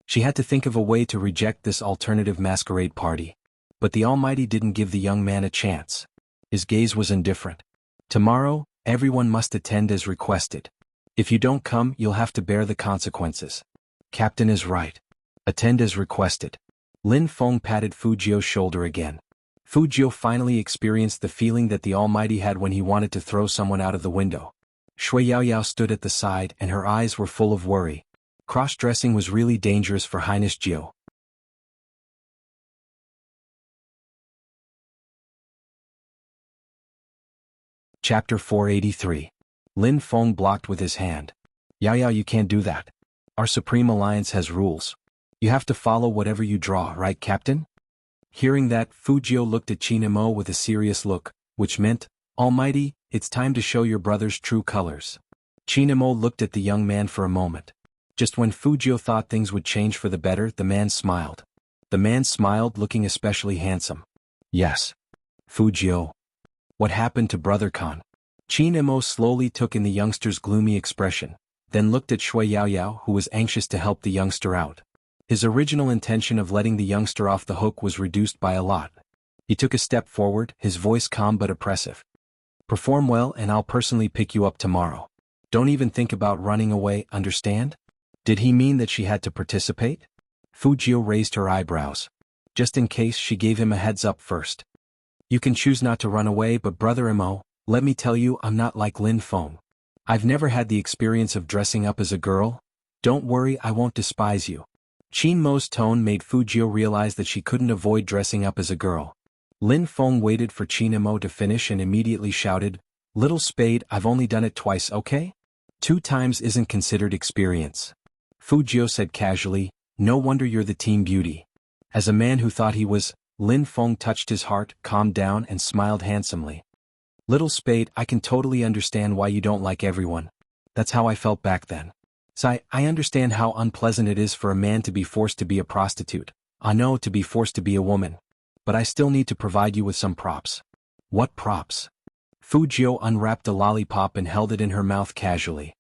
She had to think of a way to reject this alternative masquerade party. But the Almighty didn't give the young man a chance. His gaze was indifferent. Tomorrow, everyone must attend as requested. If you don't come, you'll have to bear the consequences. Captain is right. Attend as requested. Lin Feng patted Fujio's shoulder again. Fujio finally experienced the feeling that the Almighty had when he wanted to throw someone out of the window. Shui Yaoyao stood at the side and her eyes were full of worry. Cross-dressing was really dangerous for Highness Jiu. Chapter 483. Lin Feng blocked with his hand. Yaoyao, you can't do that. Our Supreme Alliance has rules. You have to follow whatever you draw, right, Captain? Hearing that, Fujio looked at Chinamo with a serious look, which meant, Almighty, it's time to show your brother's true colors. Chinamo looked at the young man for a moment. Just when Fujio thought things would change for the better, the man smiled. The man smiled, looking especially handsome. Yes. Fujio. What happened to Brother Khan? Chinamo slowly took in the youngster's gloomy expression, then looked at Shui Yaoyao, who was anxious to help the youngster out. His original intention of letting the youngster off the hook was reduced by a lot. He took a step forward, his voice calm but oppressive. Perform well and I'll personally pick you up tomorrow. Don't even think about running away, understand? Did he mean that she had to participate? Fujio raised her eyebrows. Just in case, she gave him a heads up first. You can choose not to run away, but Brother Mo, let me tell you, I'm not like Lin Feng. I've never had the experience of dressing up as a girl. Don't worry, I won't despise you. Qin Mo's tone made Fujio realize that she couldn't avoid dressing up as a girl. Lin Feng waited for Chinamo to finish and immediately shouted, Little Spade, I've only done it twice, okay? 2 times isn't considered experience. Fujio said casually, no wonder you're the team beauty. As a man who thought he was, Lin Feng touched his heart, calmed down and smiled handsomely. Little Spade, I can totally understand why you don't like everyone. That's how I felt back then. I understand how unpleasant it is for a man to be forced to be a prostitute. I know, to be forced to be a woman. But I still need to provide you with some props. What props? Fujio unwrapped a lollipop and held it in her mouth casually.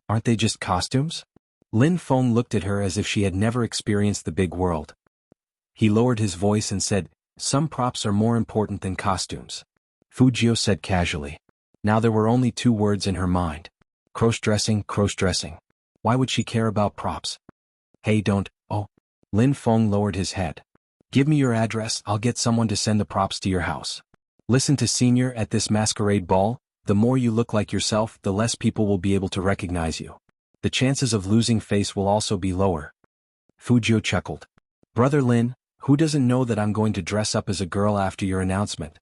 Aren't they just costumes? Lin Feng looked at her as if she had never experienced the big world. He lowered his voice and said, some props are more important than costumes. Fujio said casually. Now there were only 2 words in her mind. Cross-dressing, cross-dressing. Why would she care about props? Hey, don't, oh. Lin Feng lowered his head. Give me your address, I'll get someone to send the props to your house. Listen to Senior, at this masquerade ball, the more you look like yourself, the less people will be able to recognize you. The chances of losing face will also be lower. Fujio chuckled. Brother Lin, who doesn't know that I'm going to dress up as a girl after your announcement?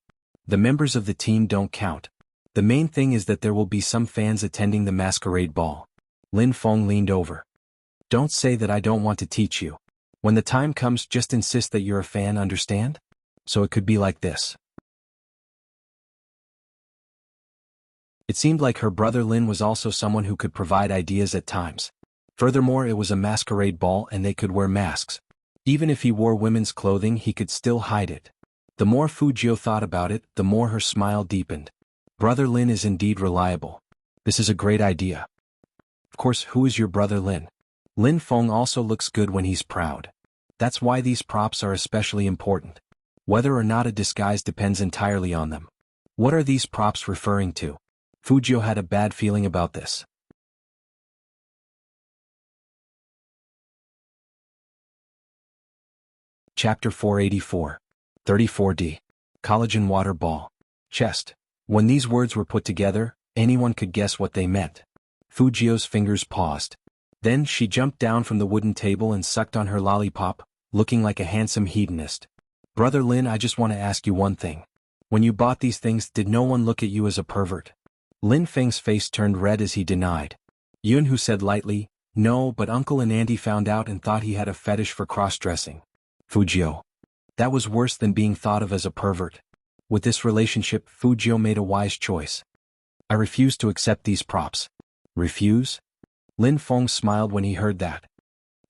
The members of the team don't count. The main thing is that there will be some fans attending the masquerade ball. Lin Feng leaned over. Don't say that I don't want to teach you. When the time comes, just insist that you're a fan, understand? So it could be like this. It seemed like her brother Lin was also someone who could provide ideas at times. Furthermore, it was a masquerade ball and they could wear masks. Even if he wore women's clothing, he could still hide it. The more Fujio thought about it, the more her smile deepened. Brother Lin is indeed reliable. This is a great idea. Of course, who is your brother Lin? Lin Feng also looks good when he's proud. That's why these props are especially important. Whether or not a disguise depends entirely on them. What are these props referring to? Fujio had a bad feeling about this. Chapter 484. 34D. Collagen Water Ball. Chest. When these words were put together, anyone could guess what they meant. Fujio's fingers paused. Then she jumped down from the wooden table and sucked on her lollipop, looking like a handsome hedonist. Brother Lin, I just want to ask you one thing. When you bought these things, did no one look at you as a pervert? Lin Feng's face turned red as he denied. Yunhu said lightly, no, but Uncle and Auntie found out and thought he had a fetish for cross-dressing. Fujio. That was worse than being thought of as a pervert. With this relationship, Fujio made a wise choice. I refuse to accept these props. Refuse? Lin Feng smiled when he heard that.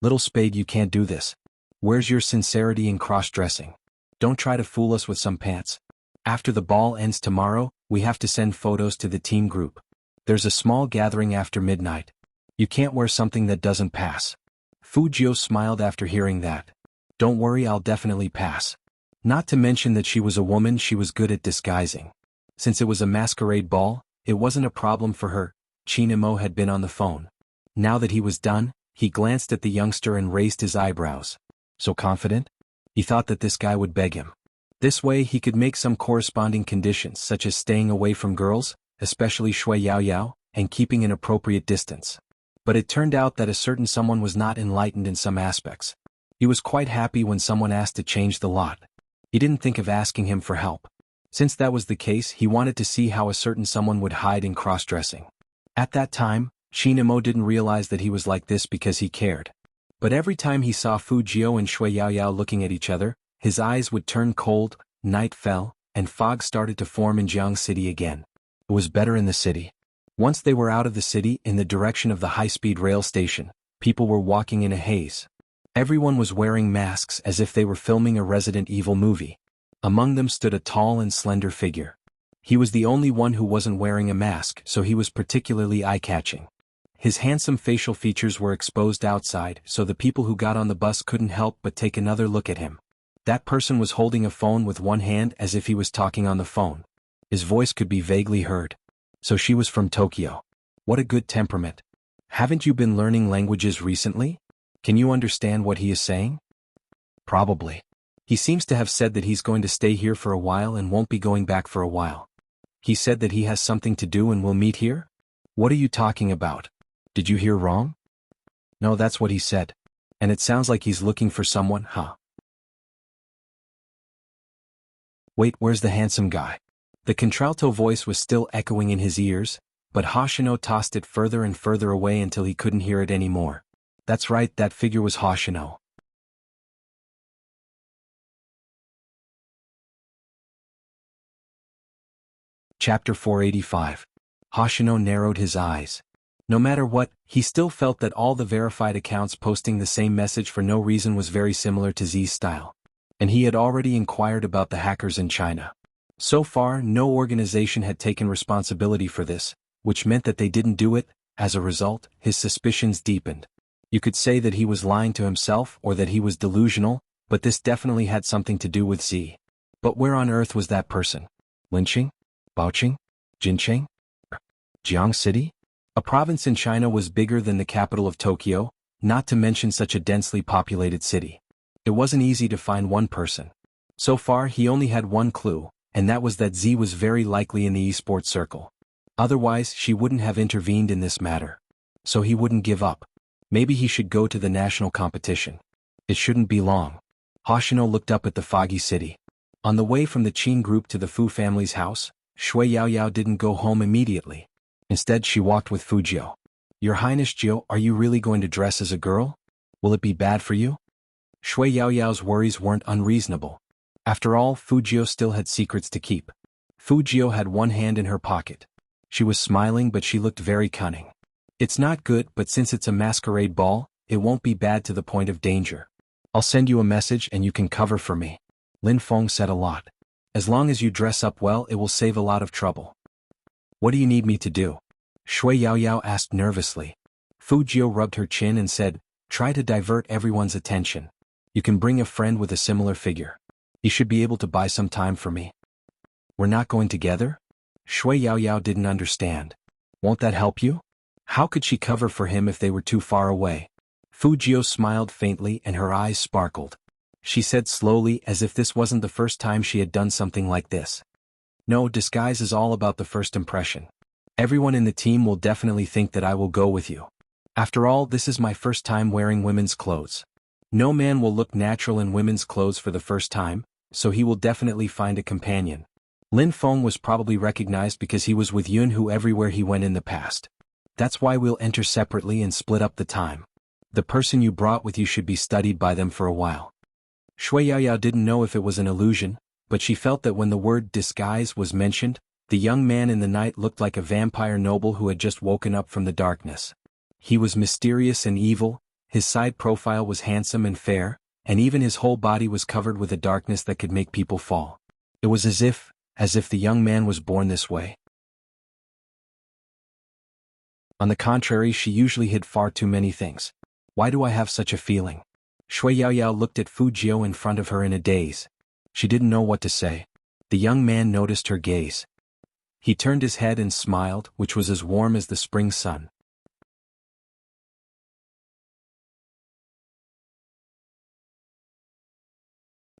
Little Spade, you can't do this. Where's your sincerity in cross-dressing? Don't try to fool us with some pants. After the ball ends tomorrow, we have to send photos to the team group. There's a small gathering after midnight. You can't wear something that doesn't pass. Fujio smiled after hearing that. Don't worry, I'll definitely pass. Not to mention that she was a woman, she was good at disguising. Since it was a masquerade ball, it wasn't a problem for her. Chinamo had been on the phone. Now that he was done, he glanced at the youngster and raised his eyebrows. So confident? He thought that this guy would beg him. This way he could make some corresponding conditions such as staying away from girls, especially Shui Yao Yao, and keeping an appropriate distance. But it turned out that a certain someone was not enlightened in some aspects. He was quite happy when someone asked to change the lot. He didn't think of asking him for help. Since that was the case, he wanted to see how a certain someone would hide in cross-dressing. At that time, Shinamo didn't realize that he was like this because he cared. But every time he saw Fujio and Shui Yao Yao looking at each other, his eyes would turn cold, night fell, and fog started to form in Jiang City again. It was better in the city. Once they were out of the city in the direction of the high-speed rail station, people were walking in a haze. Everyone was wearing masks as if they were filming a Resident Evil movie. Among them stood a tall and slender figure. He was the only one who wasn't wearing a mask, so he was particularly eye-catching. His handsome facial features were exposed outside, so the people who got on the bus couldn't help but take another look at him. That person was holding a phone with one hand as if he was talking on the phone. His voice could be vaguely heard. So she was from Tokyo. What a good temperament. Haven't you been learning languages recently? Can you understand what he is saying? Probably. He seems to have said that he's going to stay here for a while and won't be going back for a while. He said that he has something to do and will meet here? What are you talking about? Did you hear wrong? No, that's what he said. And it sounds like he's looking for someone, huh? Wait, where's the handsome guy? The contralto voice was still echoing in his ears, but Hoshino tossed it further and further away until he couldn't hear it anymore. That's right, that figure was Hoshino. Chapter 485. Hoshino narrowed his eyes. No matter what, he still felt that all the verified accounts posting the same message for no reason was very similar to Z's style. And he had already inquired about the hackers in China. So far, no organization had taken responsibility for this, which meant that they didn't do it. As a result, his suspicions deepened. You could say that he was lying to himself or that he was delusional, but this definitely had something to do with Z. But where on earth was that person? Linqing? Baoqing? Jincheng? Jiang City? A province in China was bigger than the capital of Tokyo, not to mention such a densely populated city. It wasn't easy to find one person. So far he only had one clue, and that was that Z was very likely in the esports circle. Otherwise she wouldn't have intervened in this matter. So he wouldn't give up. Maybe he should go to the national competition. It shouldn't be long. Hoshino looked up at the foggy city. On the way from the Qin group to the Fu family's house, Shui Yao Yao didn't go home immediately. Instead she walked with Fujio. Your Highness Jio, are you really going to dress as a girl? Will it be bad for you? Shui Yao Yao's worries weren't unreasonable. After all, Fujio still had secrets to keep. Fujio had one hand in her pocket. She was smiling, but she looked very cunning. It's not good, but since it's a masquerade ball, it won't be bad to the point of danger. I'll send you a message and you can cover for me. Lin Feng said a lot. As long as you dress up well, it will save a lot of trouble. What do you need me to do? Shui Yao Yao asked nervously. Fujio rubbed her chin and said, try to divert everyone's attention. You can bring a friend with a similar figure. He should be able to buy some time for me. We're not going together? Shui Yao Yao didn't understand. Won't that help you? How could she cover for him if they were too far away? Fujio smiled faintly and her eyes sparkled. She said slowly, as if this wasn't the first time she had done something like this. No, disguise is all about the first impression. Everyone in the team will definitely think that I will go with you. After all, this is my first time wearing women's clothes. No man will look natural in women's clothes for the first time, so he will definitely find a companion. Lin Feng was probably recognized because he was with Yunhu everywhere he went in the past. That's why we'll enter separately and split up the time. The person you brought with you should be studied by them for a while. Shui Yao Yao didn't know if it was an illusion, but she felt that when the word disguise was mentioned, the young man in the night looked like a vampire noble who had just woken up from the darkness. He was mysterious and evil, his side profile was handsome and fair, and even his whole body was covered with a darkness that could make people fall. It was as if the young man was born this way. On the contrary, she usually hid far too many things. Why do I have such a feeling? Shui Yaoyao looked at Fu Jiu in front of her in a daze. She didn't know what to say. The young man noticed her gaze. He turned his head and smiled, which was as warm as the spring sun.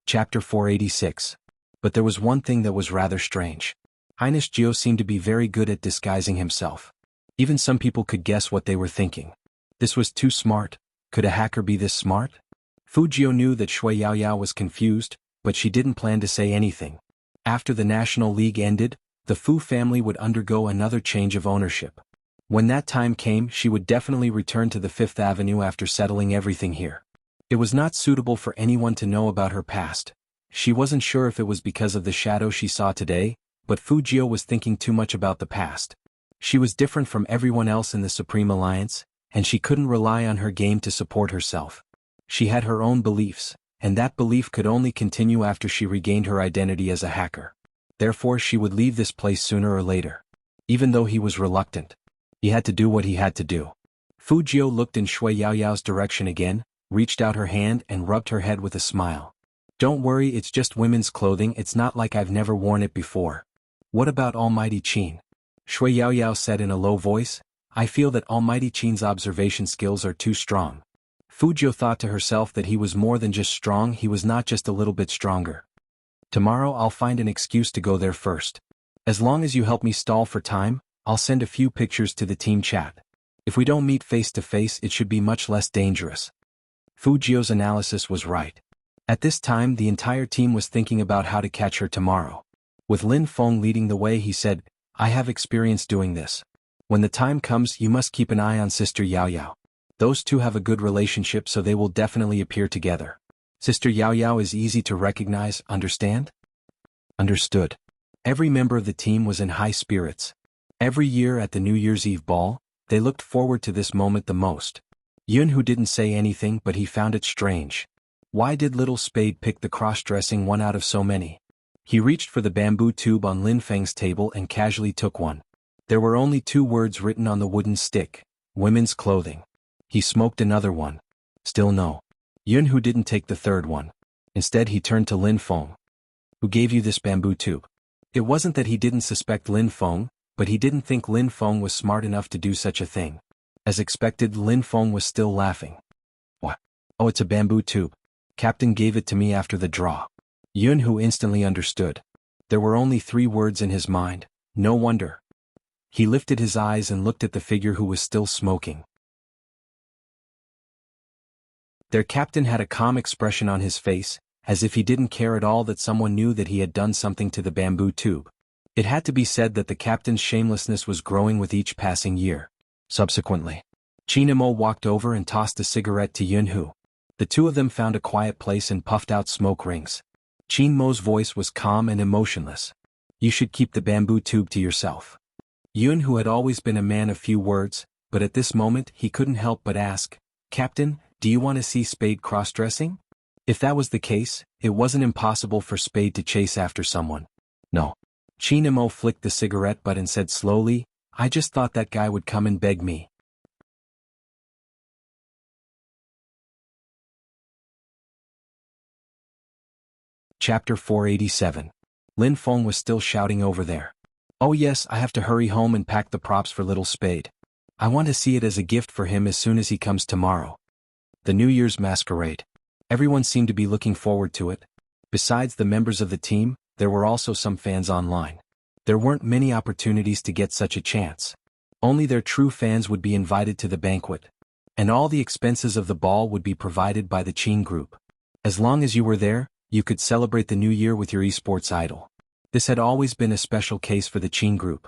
Chapter 486. But there was one thing that was rather strange. Highness Jiu seemed to be very good at disguising himself. Even some people could guess what they were thinking. This was too smart. Could a hacker be this smart? Fu Jiu knew that Shui Yaoyao was confused, but she didn't plan to say anything. After the National League ended, the Fu family would undergo another change of ownership. When that time came, she would definitely return to the Fifth Avenue after settling everything here. It was not suitable for anyone to know about her past. She wasn't sure if it was because of the shadow she saw today, but Fu Jiu was thinking too much about the past. She was different from everyone else in the Supreme Alliance, and she couldn't rely on her game to support herself. She had her own beliefs, and that belief could only continue after she regained her identity as a hacker. Therefore she would leave this place sooner or later. Even though he was reluctant, he had to do what he had to do. Fu Jiu looked in Shui Yaoyao's direction again, reached out her hand and rubbed her head with a smile. Don't worry, it's just women's clothing, it's not like I've never worn it before. What about Almighty Qin? Shui Yaoyao said in a low voice. I feel that Almighty Qin's observation skills are too strong. Fu Jiu thought to herself that he was more than just strong, he was not just a little bit stronger. Tomorrow I'll find an excuse to go there first. As long as you help me stall for time, I'll send a few pictures to the team chat. If we don't meet face to face, it should be much less dangerous. Fu Jiu's analysis was right. At this time the entire team was thinking about how to catch her tomorrow. With Lin Feng leading the way, he said, I have experience doing this. When the time comes, you must keep an eye on Sister Yaoyao. Those two have a good relationship, so they will definitely appear together. Sister Yaoyao is easy to recognize, understand? Understood. Every member of the team was in high spirits. Every year at the New Year's Eve ball, they looked forward to this moment the most. Yunhu didn't say anything, but he found it strange. Why did Little Spade pick the cross-dressing one out of so many? He reached for the bamboo tube on Lin Feng's table and casually took one. There were only 2 words written on the wooden stick: women's clothing. He smoked another one. Still no. Yunhu didn't take the 3rd one. Instead he turned to Lin Feng. Who gave you this bamboo tube? It wasn't that he didn't suspect Lin Feng, but he didn't think Lin Feng was smart enough to do such a thing. As expected, Lin Feng was still laughing. What? Oh, it's a bamboo tube. Captain gave it to me after the draw. Yunhu instantly understood. There were only 3 words in his mind. No wonder. He lifted his eyes and looked at the figure who was still smoking. Their captain had a calm expression on his face, as if he didn't care at all that someone knew that he had done something to the bamboo tube. It had to be said that the captain's shamelessness was growing with each passing year. Subsequently, Chinamo walked over and tossed a cigarette to Yunhu. The two of them found a quiet place and puffed out smoke rings. Chinmo's voice was calm and emotionless. You should keep the bamboo tube to yourself. Yunhu had always been a man of few words, but at this moment he couldn't help but ask, Captain, do you want to see Spade cross-dressing? If that was the case, it wasn't impossible for Spade to chase after someone. No. Chinamo flicked the cigarette butt and said slowly, I just thought that guy would come and beg me. Chapter 487. Lin Feng was still shouting over there. Oh yes, I have to hurry home and pack the props for Little Spade. I want to see it as a gift for him as soon as he comes tomorrow. The New Year's masquerade. Everyone seemed to be looking forward to it. Besides the members of the team, there were also some fans online. There weren't many opportunities to get such a chance. Only their true fans would be invited to the banquet. And all the expenses of the ball would be provided by the Qin group. As long as you were there, you could celebrate the new year with your esports idol. This had always been a special case for the Qin group.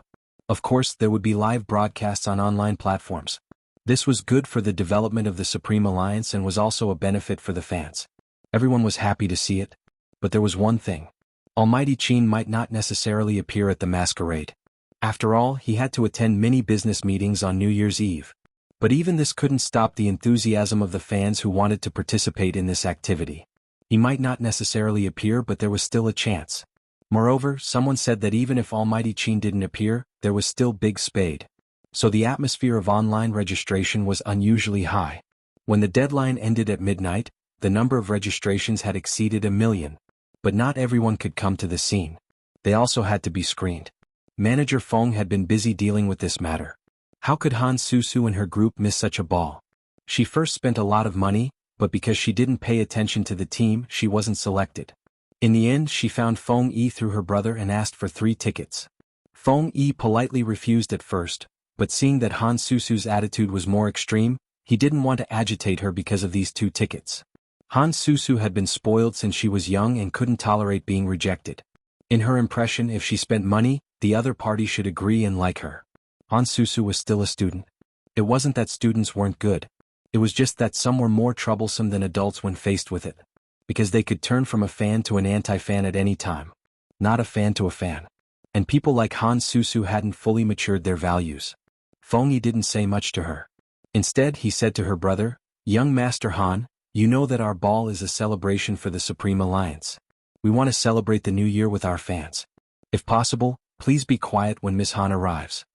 Of course, there would be live broadcasts on online platforms. This was good for the development of the Supreme Alliance and was also a benefit for the fans. Everyone was happy to see it. But there was one thing. Almighty Qin might not necessarily appear at the masquerade. After all, he had to attend many business meetings on New Year's Eve. But even this couldn't stop the enthusiasm of the fans who wanted to participate in this activity. He might not necessarily appear, but there was still a chance. Moreover, someone said that even if Almighty Chin didn't appear, there was still Big Spade. So the atmosphere of online registration was unusually high. When the deadline ended at midnight, the number of registrations had exceeded 1 million. But not everyone could come to the scene. They also had to be screened. Manager Feng had been busy dealing with this matter. How could Han Susu and her group miss such a ball? She first spent a lot of money, but because she didn't pay attention to the team, she wasn't selected. In the end, she found Feng Yi through her brother and asked for 3 tickets. Feng Yi politely refused at first, but seeing that Han Susu's attitude was more extreme, he didn't want to agitate her because of these 2 tickets. Han Susu had been spoiled since she was young and couldn't tolerate being rejected. In her impression, if she spent money, the other party should agree and like her. Han Susu was still a student. It wasn't that students weren't good. It was just that some were more troublesome than adults when faced with it. Because they could turn from a fan to an anti-fan at any time. Not a fan to a fan. And people like Han Susu hadn't fully matured their values. Feng Yi didn't say much to her. Instead, he said to her brother, "Young Master Han, you know that our ball is a celebration for the Supreme Alliance. We want to celebrate the new year with our fans. If possible, please be quiet when Miss Han arrives."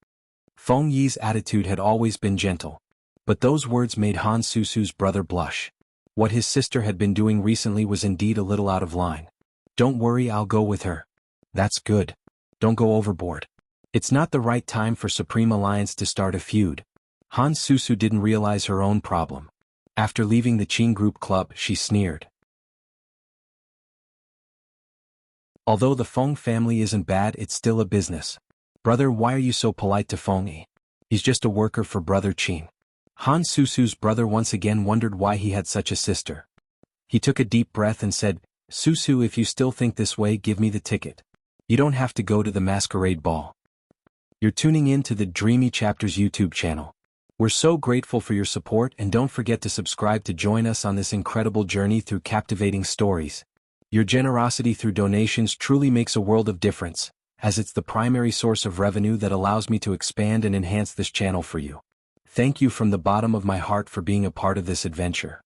Feng Yi's attitude had always been gentle. But those words made Han Susu's brother blush. What his sister had been doing recently was indeed a little out of line. "Don't worry, I'll go with her." "That's good. Don't go overboard. It's not the right time for Supreme Alliance to start a feud." Han Susu didn't realize her own problem. After leaving the Qin Group Club, she sneered. "Although the Feng family isn't bad, it's still a business. Brother, why are you so polite to Feng Yi? He's just a worker for Brother Qin." Han Susu's brother once again wondered why he had such a sister. He took a deep breath and said, "Susu, if you still think this way, give me the ticket. You don't have to go to the masquerade ball." You're tuning in to the Dreamy Chapters YouTube channel. We're so grateful for your support, and don't forget to subscribe to join us on this incredible journey through captivating stories. Your generosity through donations truly makes a world of difference, as it's the primary source of revenue that allows me to expand and enhance this channel for you. Thank you from the bottom of my heart for being a part of this adventure.